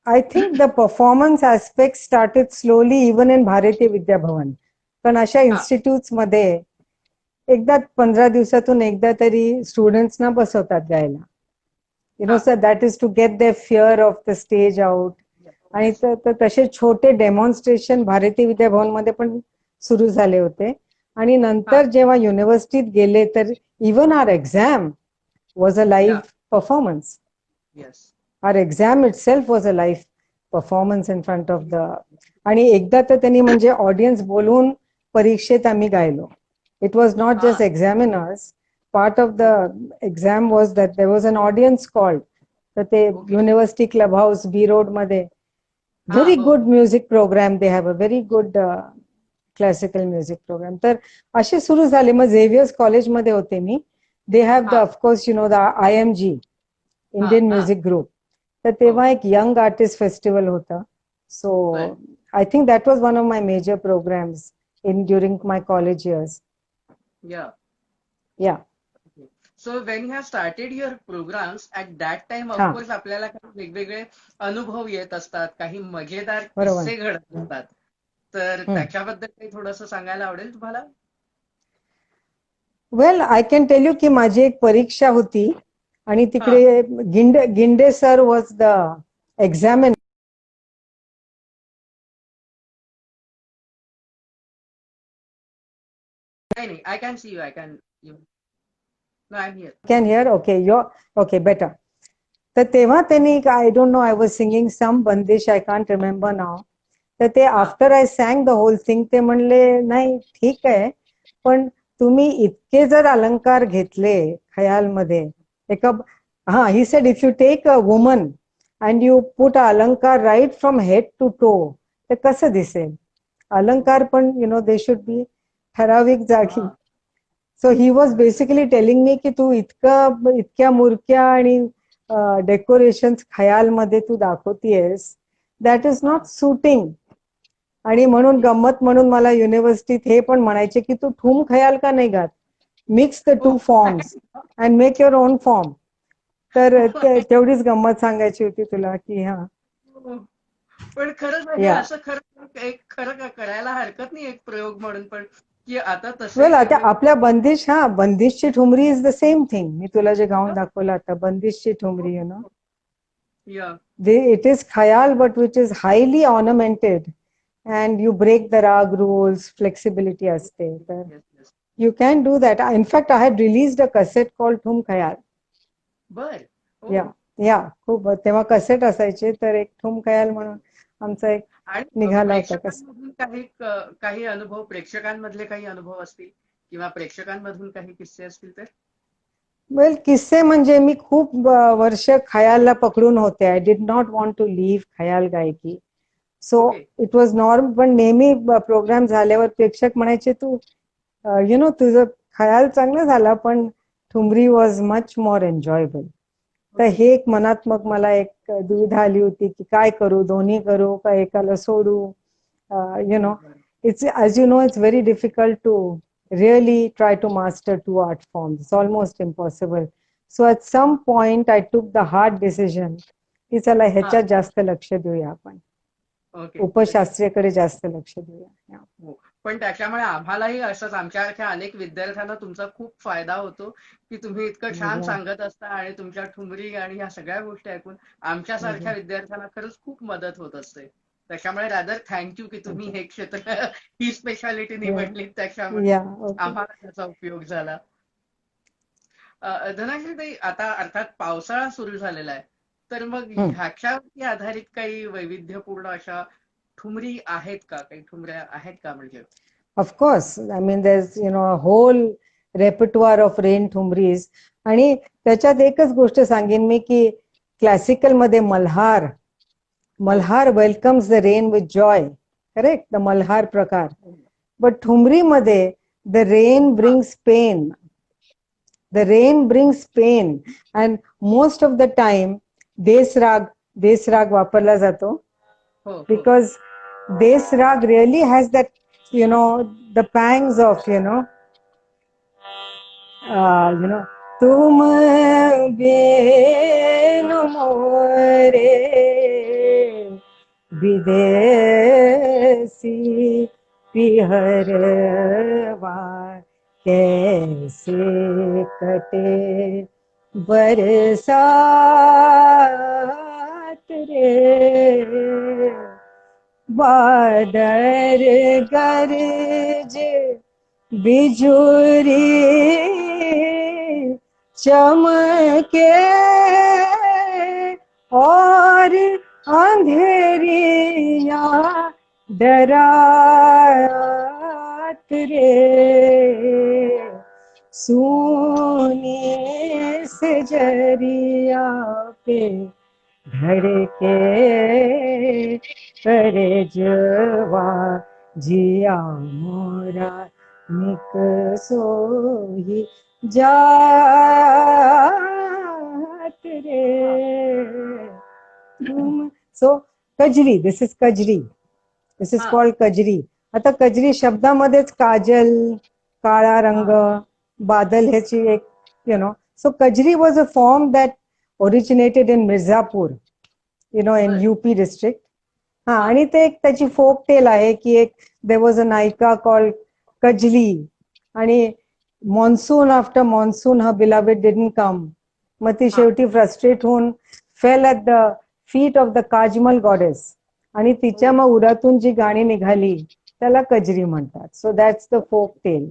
I think the performance aspect started slowly even in भारतीय विद्याभवन. पण अशा इन्स्टिट्यूट्स मध्ये एकदा 15 दिवसातून एकदा तरी स्टुडंट्सना बसवतात गायला. So that is to get the fear of the stage out. आणि तसे छोटे डेमॉन्स्ट्रेशन भारतीय विद्याभवन मध्ये पण सुरू झाले होते. आणि नंतर जेव्हा युनिव्हर्सिटीत गेले तर even our exam was a live performance. our exam itself was a live performance in front of the, आणि एकदा तर त्यांनी म्हणजे ऑडियन्स बोलवून परीक्षेत आम्ही गायलो. It was not just हा examiners. Part of the exam was that there was an audience called. तर ते ओके युनिव्हर्सिटी क्लब हाऊस बी रोड मध्ये हा very हो good music program. They have a very good classical music program. तर असे सुरू झाले. मग झेवियर्स कॉलेजमध्ये होते मी. They have the, हा of course, you know, the IMG, हा Indian हा Music Group. तर हो तेव्हा एक यंग आर्टिस्ट फेस्टिवल होता. So बर I think that was one of my major programs in during my college years. Yeah Yeah. So when you have started your programs at that time हा, of course आपल्याला काही वेगवेगळे अनुभव येत असतात, काही मजेदार बरोबर. किस्से घडत असतात. तर हम्म. त्याच्याबद्दल काही थोडंसं सांगायला आवडेल तुम्हाला? Well I can tell you की माझी एक परीक्षा होती आणि हा तिकडे Ginde sir was the examiner. नाही नाही I can see you I can you know I am here. Can hear? Okay, okay, better. तर तेव्हा त्यांनी, I don't know, I was singing some bandish, I can't remember नाव. तर ते हा after I sang the whole thing ते म्हणले, नाही ठीक आहे, पण तुम्ही इतके जर अलंकार घेतले खयालमध्ये एका, हा, he said if you take a woman and you put a alankar right from head to toe, तर कसं दिसेल अलंकार? पण you know they should be ठराविक जागी. हा so he was basically telling me की तू इतक्या मुरक्या आणि डेकोरेशन खयालमध्ये तू दाखवतीयस, दॅट इज हा नॉट सुटिंग. आणि म्हणून ओके गंमत म्हणून मला युनिव्हर्सिटीत हे पण म्हणायचे की तू ठूम खयाल का नाही गात, mix the uh two forms and make your own form. तर तेवढीच गंमत सांगायची होती तुला की हा. पण खरंच हे या, असं खरं एक खरं करायला हरकत नाही एक प्रयोग म्हणून, पण की आता तसे वेल आता आपल्या बंदिश, हा, बंदिशची thumri is the same thing. मी तुला जे गाऊन दाखवलं आता, बंदिशची ठुमरी, यु नो, या it is khayal but which is highly ornamented and you break the rag rules, flexibility aste. तर yes yes you can do that. In fact, I had released a cassette called Thum Khayal. बर ओ Yeah, yeah, खूप तेव्हा cassette असायचे, तर एक ठुम खयाल म्हणून आमचा एक आणि निघाला होता कसेट. प्रेक्षकांमधून काही काही अनुभव, प्रेक्षकांमधले काही अनुभव असतील किंवा प्रेक्षकांमधून काही किस्से असतील तर? वेल किस्से म्हणजे मी खूप वर्ष खयालला पकडून होते. I did not want to leave khayal गायकी. So okay it was norm. पण नेहमी प्रोग्राम झाल्यावर प्रेक्षक म्हणायचे, तू यु नो तुझं खयाल चांगला झाला पण thumri was much more enjoyable. तर ओके हे एक मनात मग मला एक दुविधा आली होती की काय करू, दोन्ही करू का एकाला सोडू. You know, it's, as you know, it's very difficult to really try to master two art forms. It's almost impossible. So at some point I took the hard decision की चला हा ह्याच्यात जास्त लक्ष देऊया, आपण ओके ओके उपशास्त्रीयकडे जास्त लक्ष देऊया. हो. पण त्याच्यामुळे आम्हालाही असंच, आमच्यासारख्या अनेक विद्यार्थ्यांना तुमचा खूप फायदा होतो की तुम्ही इतकं छान Yeah. सांगत असता आणि तुमच्या ठुमरी आणि ह्या सगळ्या गोष्टी ऐकून आमच्यासारख्या विद्यार्थ्यांना खरंच खूप मदत होत असते. त्याच्यामुळे रादर थँक्यू की तुम्ही हे क्षेत्र ही स्पेशालिटी Yeah. निवडली, त्याच्यामुळे Yeah. Okay. आम्हाला त्याचा उपयोग झाला. धनश्रीताई, आता अर्थात पावसाळा सुरू झालेला आहे, तर मग Hmm. ह्याच्यावरती आधारित काही वैविध्यपूर्ण अशा ठुमरी आहेत का, काही ठुमऱ्या आहेत का म्हणजे? Of course, I mean there's, you know, a whole repertoire of rain ठुमरीज. आणि त्याच्यात एकच गोष्ट सांगेन मी की क्लासिकल मध्ये मल्हार, हो Malhar welcomes the rain with joy, correct, the Malhar प्रकार. बट ठुमरी मध्ये द रेन हा brings pain, the rain brings pain, and most of the time देस राग वापरला जातो हो हो because देस राग really has that, you know, the pangs of, you know, तुम बिन मोरे विदेसी पिहरवा कैसे कटे बरसात रे, बादर गरज बिजुरी चमके अंधेरिया डरात रे, सुनी से जरिया पे धड़के करे जवा जिया मोरा निक सोही जात रे तुम. So kajri, this is kajri, this is हा. कॉल्ड कजरी. आता कजरी शब्दामध्येच काजल, काळा रंग, बादल ह्याची एक so kajri was a form that originated in Mirzapur, in UP district. हा, आणि ते एक त्याची फोक टेल आहे की एक देर वॉज अ नायिका कॉल्ड कजली, आणि monsoon after monsoon her beloved didn't come. मग ती शेवटी फ्रस्ट्रेट होऊन fell at the feet of the Kajmal goddess, आणि तिच्या मग उरातून जी गाणी निघाली त्याला कजरी म्हणतात. So that's the folk tale.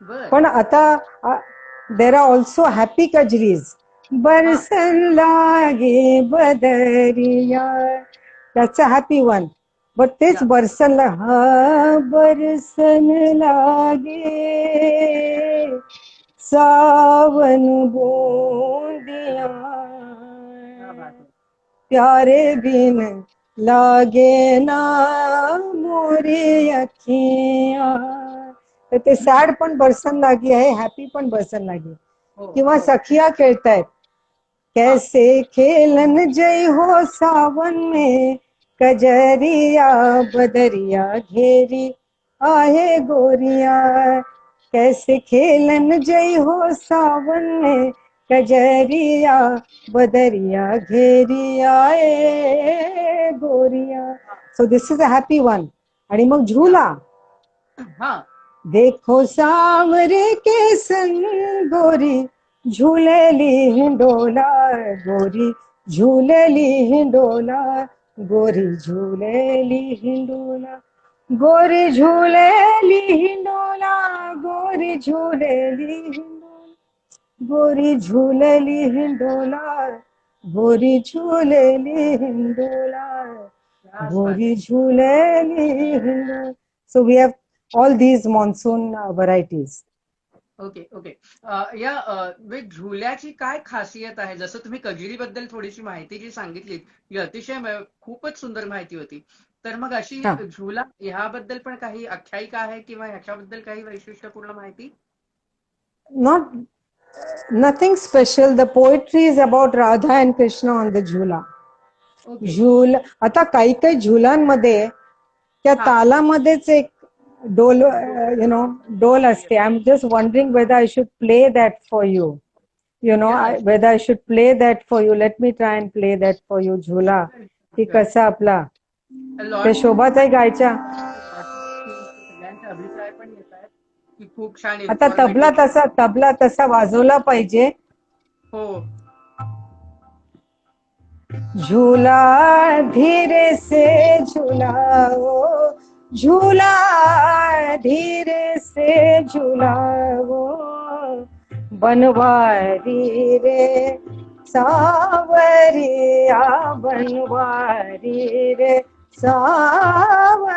बर. पण आता there are also happy kajris. बरसन लागे बदरिया, that's a happy one. But तेच Yeah. बरसन हा बरसन लागे सावन बूंदिया, क्या बात है. प्यारे बिन लागे ना मोरी अखियां. तर ते सॅड पण बरसन लागी आहे, हॅपी पण बरसन लागी. हो, किंवा हो. सखिया खेळतायत, कैसे खेलन जय हो सावन में, कजरिया बदरिया घेरी आहे गोरिया. कैसे खेलन जय हो सावन में, कजरिया बदरिया घेरी आए गोरिया. So this is a happy one. आणि मग झुला. हा. देखो सांवरे के संग गोरी झूलेली हिंडोला, गोरी झूलेली हिंडोला, गोरी झूलेली हिंडोला, गोरी झूलेली हिंडोला, गोरी झूलेली हिंडोला, गोरी झूलेली हिंडोला, गोरी झूलेली हिंडोला, क्या बात गोरी है. झूलेली Hindola. So we have all these monsoon varieties. Okay, okay. म्हणजे झुल्याची काय खासियत आहे? जसं तुम्ही कजरी बद्दल थोडीशी माहिती जी सांगितली ही अतिशय खूपच सुंदर माहिती होती. तर मग अशी हा. झुला ह्याबद्दल पण काही आख्यायिका आहे किंवा ह्याच्याबद्दल काही वैशिष्ट्यपूर्ण माहिती? Not nothing special. The poetry is about Radha and Krishna on the झुला. ओके. झूल, आता काही काही झुलांमध्ये त्या हा. तालामध्येच एक डोल, डोल असते. I am just wondering whether I should play that for you. Yeah. Whether I should play that for you. Let me try and play that for you. झुला की कसा आपला ते शोभाताई गायच्या. सगळ्यांचे अभिप्राय पण येत आहेत की खूप छान आता तबला तसा वाजवला पाहिजे. हो. झूला धीरे से झूलाओ, झूला धीरे से झूलाओ, बनवारी रे सावरिया, बनवारी रे सावरिया,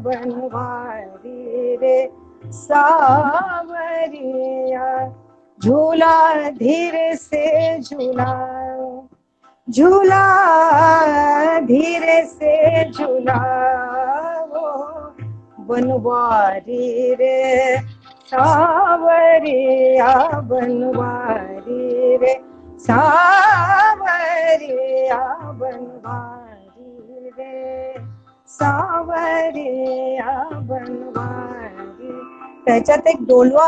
बनवारी रे सावरिया. झूला धीरे से झूलाओ, झूला धीरे से झूलाओ, बनवारी रे सावरिया, बनवारी रे सावरिया, बनवारी रे सावरिया, बनवारी. त्याच्यात एक डोलवा,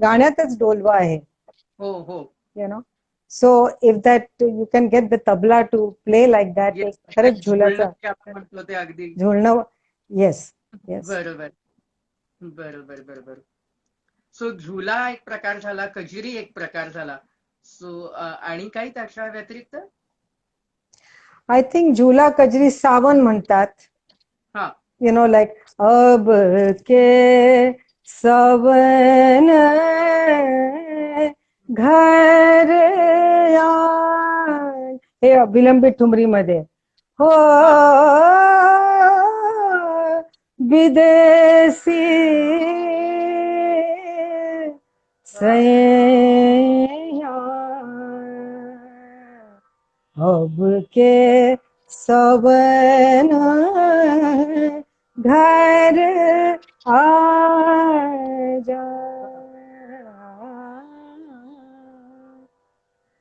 गाण्यातच डोलवा आहे. हो, हो. So if that you can get the tabla to play like that, Yes, खरंच झुलाचा झुळणं जे आपण म्हणतो ते अगदी झुळणं. Yes, yes. बरोबर, बरोबर, बरोबर. सो झुला एक प्रकार झाला, कजरी एक प्रकार झाला. सो आणि काही त्याच्या व्यतिरिक्त? आय थिंक झुला कजरी सावन म्हणतात. हा. लाईक अब के सावन घर आए, हे विलंबित ठुमरी मध्ये हो विदेशी सैया अब के सबन घर आ जा.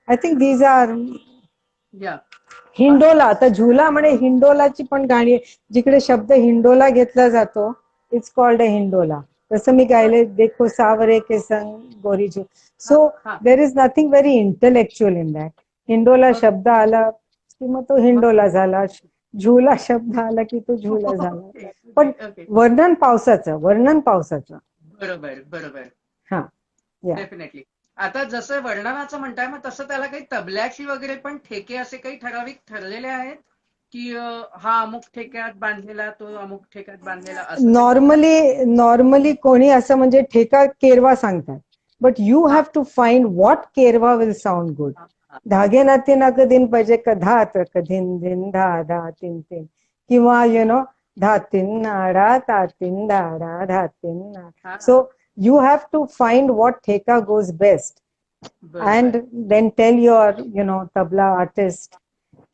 I think these are या हिंडोला. आता झुला म्हणे हिंडोलाची पण गाणी आहे. जिकडे शब्द हिंडोला घेतला जातो इट्स कॉल्ड अ हिंडोला. तसं मी गायले देखो सावरे के संग गोरी झू. सो हा. There is nothing very intellectual in that. Hindola शब्द आला की मग तो हिंडोला झाला, झुला शब्द आला की तो झुला झाला. पण ओके वर्णन पावसाचं. बरोबर बरोबर हा या डेफिनेटली. आता जसं वर्णनाचं म्हणताय मग तसं त्याला काही तबल्याची वगैरे पण ठेके असे काही ठराविक ठरलेले आहेत की हा अमुक ठेक्यात बांधलेला तो अमुक ठेक्यात बांधलेला असं काही? नॉर्मली कोणी असं म्हणजे ठेका केरवा सांगतात. But you have to find what keherwa will sound good. धागे ना तीन अक दिन पाहिजे का धा तक धिन धिन धा धा तीन तीन किंवा यु नो धा तीन नाडा ता तीन दाडा धा तीन नाडा. So you have to find what theka goes best बरोबर and then tell your tabla artist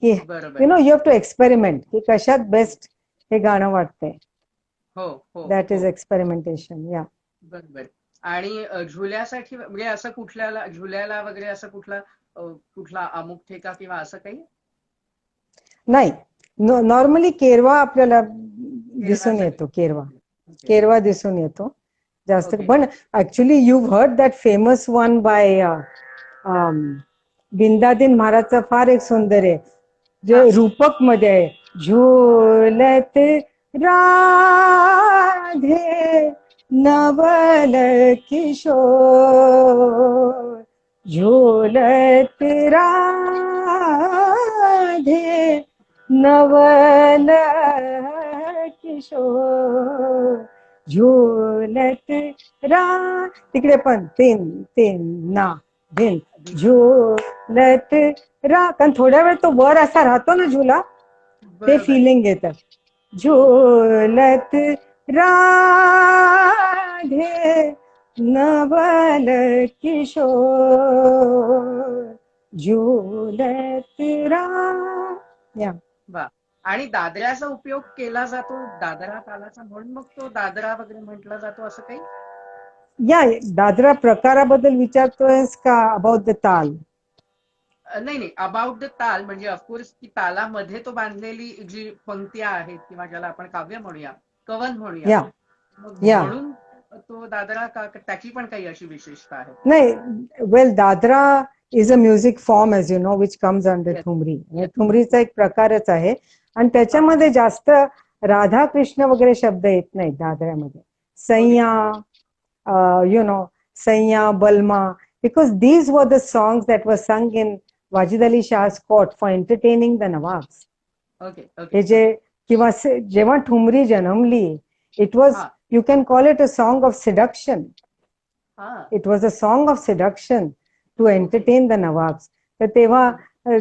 ki बरोबर you have to experiment ki kashat best हे गाणं वाटतंय. हो हो that is हो. experimentation. yeah बरोबर. आणि झुल्यासाठी म्हणजे असं कुठल्याला झुल्याला वगैरे असं कुठला अमुक ठेका किंवा असं काही नाही नॉर्मली केरवा आपल्याला दिसून येतो. केरवा दिसून येतो जास्त. Okay. पण actually you heard that famous one by Bindadin महाराजचा फार एक सुंदर आहे जे रूपक मध्ये आहे. झूलत राधे नवल किशोर झूलत राधे नवल किशोर झूलत तिकडे पण तीन तीन ना धिन झूलत कारण थोड्या वेळ तो वर असा राहतो ना झुला ते बरोबर. फिलिंग येतं. झूलत राधे नवल किशोर झूलत या वा. आणि दादऱ्याचा उपयोग केला जातो दादरा तालाचा म्हणून मग तो दादरा वगैरे म्हटला जातो असं काही? या दादरा प्रकाराबद्दल विचारतोयस का अबाउट द ताल? नाही नाही अबाउट द ताल म्हणजे ऑफकोर्स की तालामध्ये तो बांधलेली जी पंक्त्या आहेत किंवा ज्याला आपण काव्य म्हणूया कवन म्हणूया या मग या म्हणून तो दादरा त्याची पण काही अशी विशेषता आहे? नाही well dadra is a music form as you know which comes under Yes. Thumri. ठुमरीचा एक प्रकारच आहे आणि त्याच्यामध्ये जास्त राधा कृष्ण वगैरे शब्द येत नाहीत दादऱ्यामध्ये. सैया यु नो सैया बलमा because these were the songs that were sung in Wajid Ali Shah's court for entertaining the Nawabs. Okay हे ओके जे किंवा जेव्हा ठुमरी जन्मली it was you can call it a song of seduction. It was a song of seduction to entertain the Nawabs. तर तेव्हा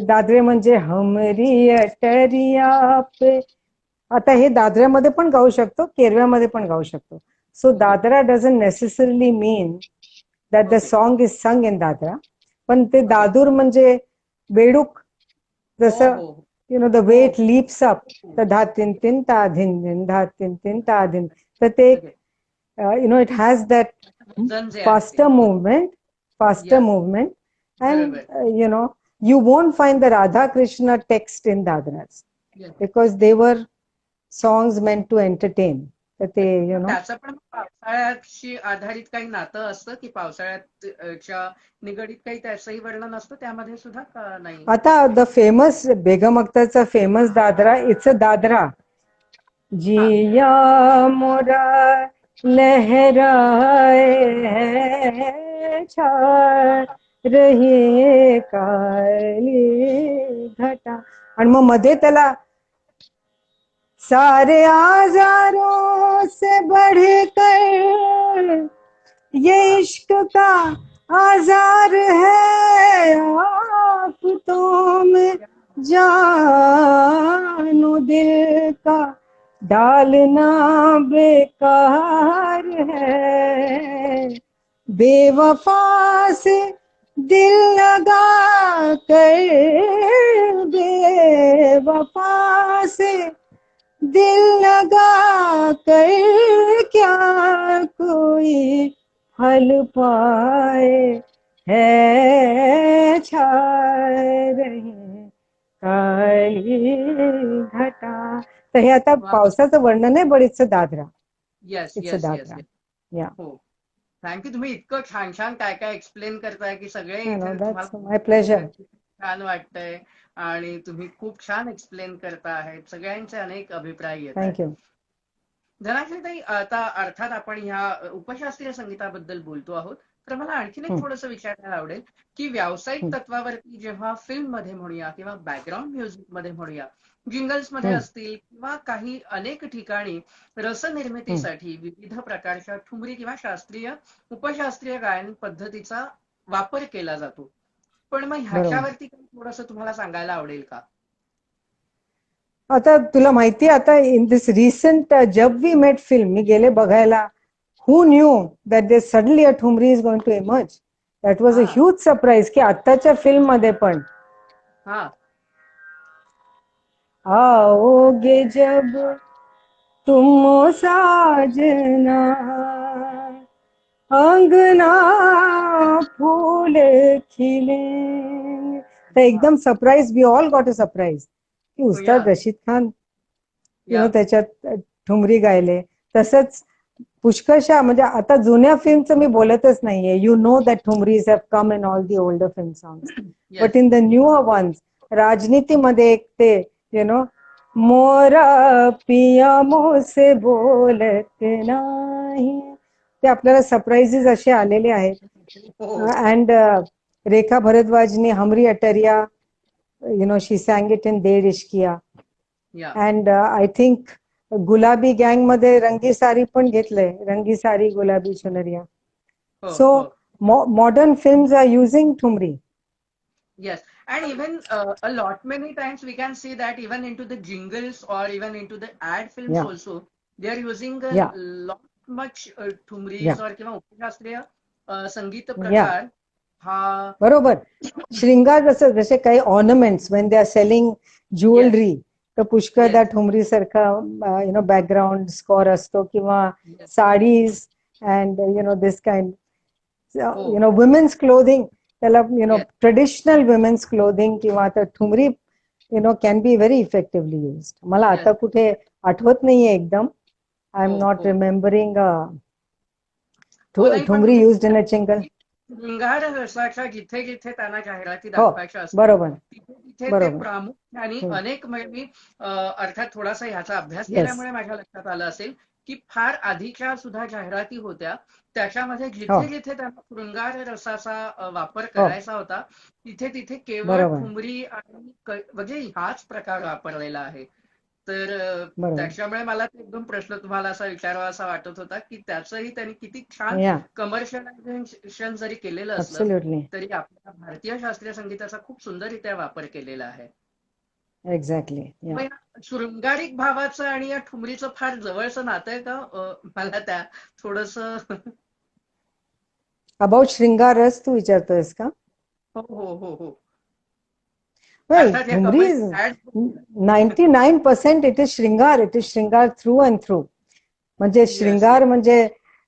दादरे म्हणजे हमरी अटरिया पे. आता हे दादऱ्यामध्ये पण गाऊ शकतो केरव्यामध्ये पण गाऊ शकतो. So Dadra doesn't necessarily mean that the song is sung in Dadra. पण ते दादूर म्हणजे बेडूक जसं you know the way it leaps up the धा तीन तीन ता धिन धिन धा तीन तीन ता धिन. तर ते you know it has that faster movement and you know you won't find the Radha Krishna text in Dadras because they were songs meant to entertain. तर ते you know त्याचं पण पावसाळ्याशी आधारित काही नातं असतं की पावसाळ्याच्या निगडीत काही त्याचंही वर्णन असतं त्यामध्ये सुद्धा का नाही? आता द फेमस बेगम अख्तरचा famous dadra it's a dadra जिया मोरा लहराए छा रही काली घटा आणि मग मध्ये त्याला सारे आजारों से बढ़कर ये इश्क का आजार है आफतों में जानू दिल का डालना बेकार है, बेवफा से दिल लगा कर, बेवफा से दिल लगा कर क्या कोई हल पाए, है छाए रही काळी घटा. तर हे आता वा. पावसाचं वर्णन आहे, but it's a Dadra. Yes it's a yes yes Dadra. Yes. या, हो. थँक्यू. तुम्ही इतकं छान छान काय काय एक्सप्लेन करताय की सगळे नो, इथे दॅट्स माय प्लेजर. तुम्हाला छान वाटतंय आणि तुम्ही खूप छान एक्सप्लेन करता आहेत. सगळ्यांचे अनेक अभिप्राय येत आहेत. थँक्यू. धनाश्रीताई, आता अर्थात आपण ह्या उपशास्त्रीय संगीताबद्दल बोलतो आहोत, तर मला आणखीन एक थोडंसं विचारायला आवडेल की व्यावसायिक तत्वावरती जेव्हा फिल्म मध्ये म्हणूया किंवा बॅकग्राऊंड म्युझिक मध्ये म्हणूया, जिंगल्स मध्ये असतील किंवा काही अनेक ठिकाणी रसनिर्मितीसाठी विविध प्रकारच्या ठुमरी किंवा शास्त्रीय उपशास्त्रीय गायन पद्धतीचा वापर केला जातो. पण मग ह्याच्यावरती काही थोडंसं तुम्हाला सांगायला आवडेल का? आता तुला माहिती आहे, आता in this recent Jab We Met film मी गेले बघायला. Who knew that they suddenly a thumri is going to emerge. That was a हा ह्यूज सरप्राईज की आत्ताच्या फिल्म मध्ये पण हा आओगे जब तुम ओ साजना, अंगना फूल खिले. तर एकदम surprise, we all got a surprise की उस्ताद रशीद खान त्याच्यात ठुमरी गायले. तसंच पुष्कळशा, म्हणजे आता जुन्या फिल्मचं मी बोलतच नाहीये. You know that thumris have come in all the older film songs, but in the newer ones, राजनीतीमध्ये एक ते मोरा पिया मोसे बोलत नाही, ते आपल्याला सरप्राईजेस असे आलेले आहेत. अँड रेखा भारद्वाजने हमरी अटरिया, she sang it in Dedh Ishqiya. And I think Gulaab गँग मध्ये रंगी सारी पण घेतलंय, रंगी सारी गुलाबी चुनरिया. So modern films are using thumri. Yes, and even a lot many times we can see that even into the jingles or even into the ad films Yeah. also they are using a Yeah. lot much ठुमरीज Yeah. or किंवा उपशास्त्रीय संगीत Yeah. प्रकार हा. बरोबर. श्रृंगार जसे काही ornaments when they are selling jewellery, तर पुष्कळदा ठुमरी सारखा बॅकग्राऊंड स्कोर असतो, किंवा saris and this kind women's clothing, त्याला ट्रेडिशनल वुमेन्स क्लोथिंग किंवा आता thumri can be very effectively used. मला आता कुठे आठवत नाहीये एकदम. I am not remembering thumri used in a jingle. शृंगार रसाच्या जिथे जिथे त्यांना जाहिराती दाखवायच्या असतात, बरोबर, तिथे ते प्रामुख्याने अनेक, म्हणजे मी अर्थात थोडासा ह्याचा अभ्यास केल्यामुळे माझ्या लक्षात आलं असेल की फार आधीच्या सुद्धा जाहिराती होत्या, त्याच्यामध्ये जिथे जिथे त्यांना शृंगार रसाचा वापर करायचा होता, तिथे तिथे केवळ ठुमरी आणि म्हणजे हाच प्रकार वापरलेला आहे. तर त्याच्यामुळे मला एकदम प्रश्न तुम्हाला असा विचारावा असा वाटत होता की त्याचंही त्यांनी किती छान कमर्शियलायझेशन जरी केलेलं असलं तरी आपल्या भारतीय शास्त्रीय संगीताचा खूप सुंदररित्या वापर केलेला आहे. एक्झॅक्टली. शृंगारिक भावाचं आणि या ठुमरीचं फार जवळचं नातं आहे का? मला त्या थोडस अबाउट श्रृंगार रस तू विचारतोयस का? हो हो हो हो. Well, thumri is 99% it is श्रृंगार. It is श्रृंगार through and through. म्हणजे श्रृंगार म्हणजे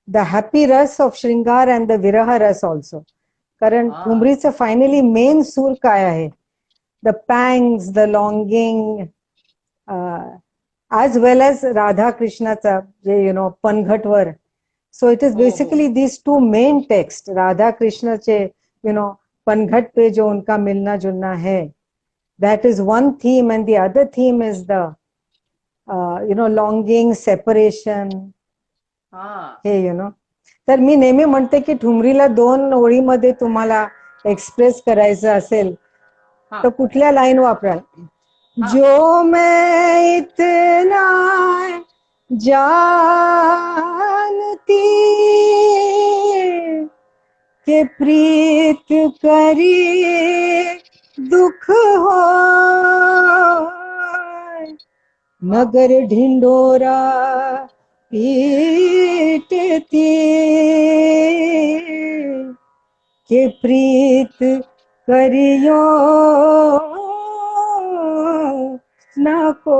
द हॅपी रस ऑफ श्रृंगार अँड द विरह रस ऑल्सो. कारण ठुमरीचं फायनली मेन सूर काय आहे? The pangs, the longing, as well as Radha कृष्णाचा जे पनघटवर. So it is basically these two main text. Radha कृष्णाचे पनघट पे जो उनका मिलना जुलना है, that is one theme, and the other theme is the longing, separation. हे तर मी नेहमी म्हणते की ठुमरीला 2 ओळीमध्ये तुम्हाला एक्सप्रेस करायचं असेल तर कुठल्या लाईन वापराल? जो मैं इतना जानती के प्रीत करी दुख हो नगर ढिंडोरा पीटती के प्रीत करियो नको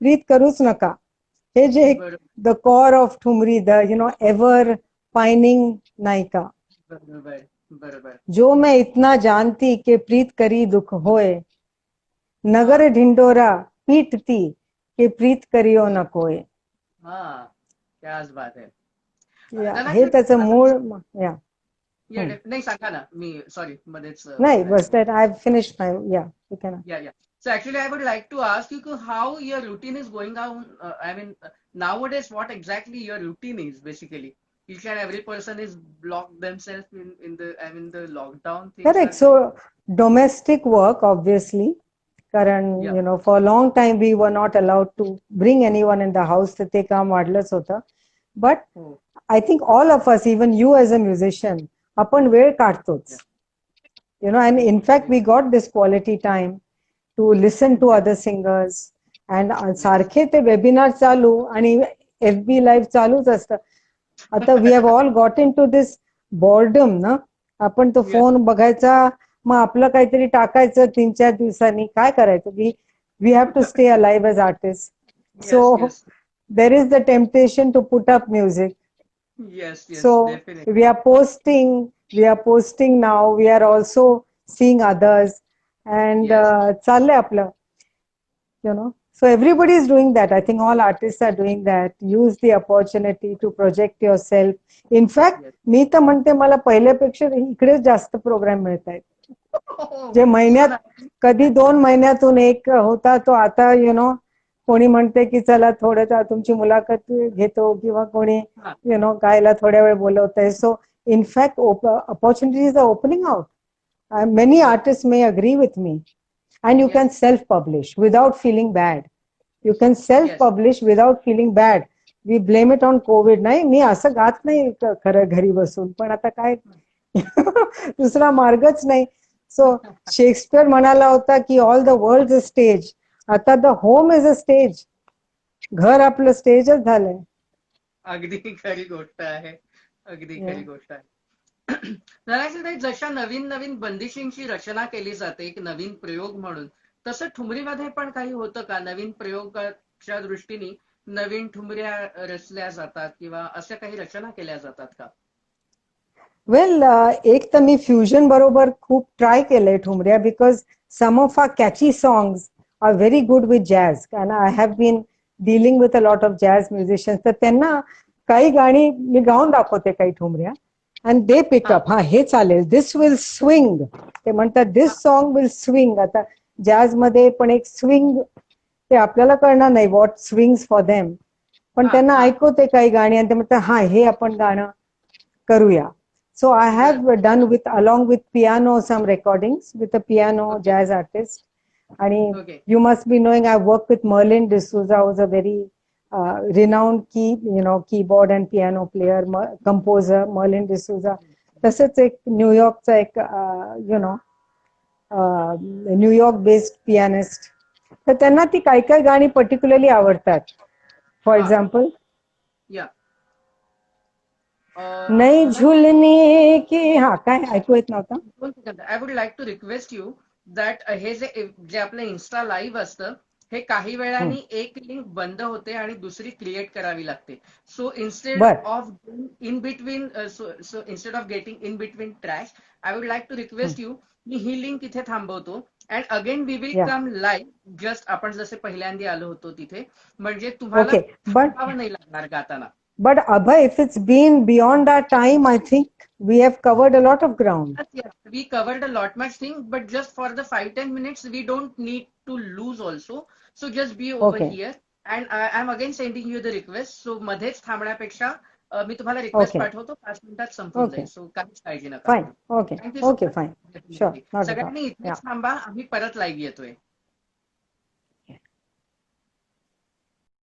प्रीत करूच नका हे जे बरोबर द कॉर ऑफ ठुमरी द एव्हर पायनिंग नायिका बरोबर बरोबर जो मैं इतना जानती के प्रीत करी दुख होय हा नगर ढिंडोरा पीटती के प्रीत करियो न कोय हा त्याच बात आहे हे धनाश्री त्याचं मूळ या नाही सांगा ना मी सॉरी मध्येच नाही बोलायला बस लागलो दॅट आय फिनिश माय या you can Yeah. So actually, I would like to ask you how your routine is going on. I mean, nowadays, what exactly your routine is basically. Each and every person is blocked themselves in the I mean the lockdown things are correct so going. Domestic work obviously कारण Yeah. For long time we were not allowed to bring anyone in the house तर ते काम वाढलंच होतं but Oh. I think all of us even you as a musician आपण वेळ काढतोच Yeah. and in fact Very we true. got this quality time to listen to Yeah. other singers and Yes. सारखे ते webinar चालू आणि FB live चालूच असतं आता we have all got into this boredom ना आपण तो Yes. फोन बघायचा मग आपलं काहीतरी टाकायचं 3-4 दिवसांनी काय करायचं we have to stay alive as artist so Yes. Yes. There is the temptation to put up music Yes. Yes. so Definitely. we are posting now. We are also seeing others and Yes. चाललंय आपलं, So everybody is doing that. I think all artists are doing that. Use the opportunity to project yourself. In fact, Yes. मी तर म्हणते मला पहिल्यापेक्षा इकडेच जास्त programme मिळत आहेत. जे So महिन्यात nice. कधी 2 महिन्यातून एक होता तो आता कोणी म्हणते की चला थोडं तुमची मुलाखत घेतो किंवा कोणी हा. गायला थोड्या वेळ बोलवतंय so in fact opportunities are opening out many बरोबर. artists may agree with me and you can Yes. self publish without feeling bad you can self Yes. publish without feeling bad we blame it on covid नाही मी असं गात नाही खरं घरी बसून पण आता काय दुसरा मार्गच नाही सो शेक्सपियर म्हणाला होता की all the world is stage आता the home is a stage घर आपलं स्टेजच झालंय अगदी खरी गोष्ट आहे अगदी खरी गोष्ट आहे धनाश्रीताई जशा नवीन नवीन बंदिशींची रचना केली जाते एक नवीन प्रयोग म्हणून तसं ठुमरीमध्ये पण काही होतं का नवीन प्रयोगाच्या दृष्टीने नवीन ठुमऱ्या रचल्या जातात किंवा अशा काही रचना केल्या जातात का वेल एक तर मी फ्युजन बरोबर खूप ट्राय केलंय ठुमऱ्या because some of are catchy songs are very good with jazz कारण I have been dealing with a lot of jazz musicians तर त्यांना काही गाणी मी गाऊन दाखवते काही ठुमऱ्या अँड दे पिकअप हा हे चालेल दिस विल स्विंग ते म्हणतात दिस सॉन्ग विल स्विंग आता जॅझ मध्ये पण एक स्विंग ते आपल्याला कळणार नाही व्हॉट स्विंग्स फॉर देम पण त्यांना ऐकवते काही गाणी आणि ते म्हणतात हा हे आपण गाणं करूया So I have done along with piano some recordings with a piano jazz artist. And you must be knowing I've worked with Merlin D'Souza, who's a very renowned keyboard and piano player, composer, Merlin D'Souza. तसंच एक न्यूयॉर्कचा एक New York based pianist तर त्यांना ती काही काही गाणी particularly आवडतात फॉर एक्झाम्पल नाही झुलने की हा काय ऐकू येत नव्हतं I would like to request you that हे जे आपलं इन्स्टा लाईव्ह असतं हे काही वेळाने एक लिंक बंद होते आणि दुसरी क्रिएट करावी लागते so instead of in between so instead of getting in between trash I would like to request you मी ही लिंक इथे थांबवतो and again we will come live just आपण जसे पहिल्यांदा आलो होतो तिथे म्हणजे तुम्हाला थांबावं नाही लागणार गाताना But Abhay, if it's been beyond our time, I think we have covered a lot of ground. Yes, we covered a lot much thing, but just for the 5-10 minutes, we don't need to lose also. So just be over here. And I'm again sending you the request. So मध्येच थांबण्यापेक्षा मी तुम्हाला request पाठवतो 5 मिनिटात संपून जाईल. So काहीच काळजी नका. Fine. Okay. Okay, fine. Sure. सगळ्यांनी इथेच थांबा. आम्ही परत लाईव्ह येतोय.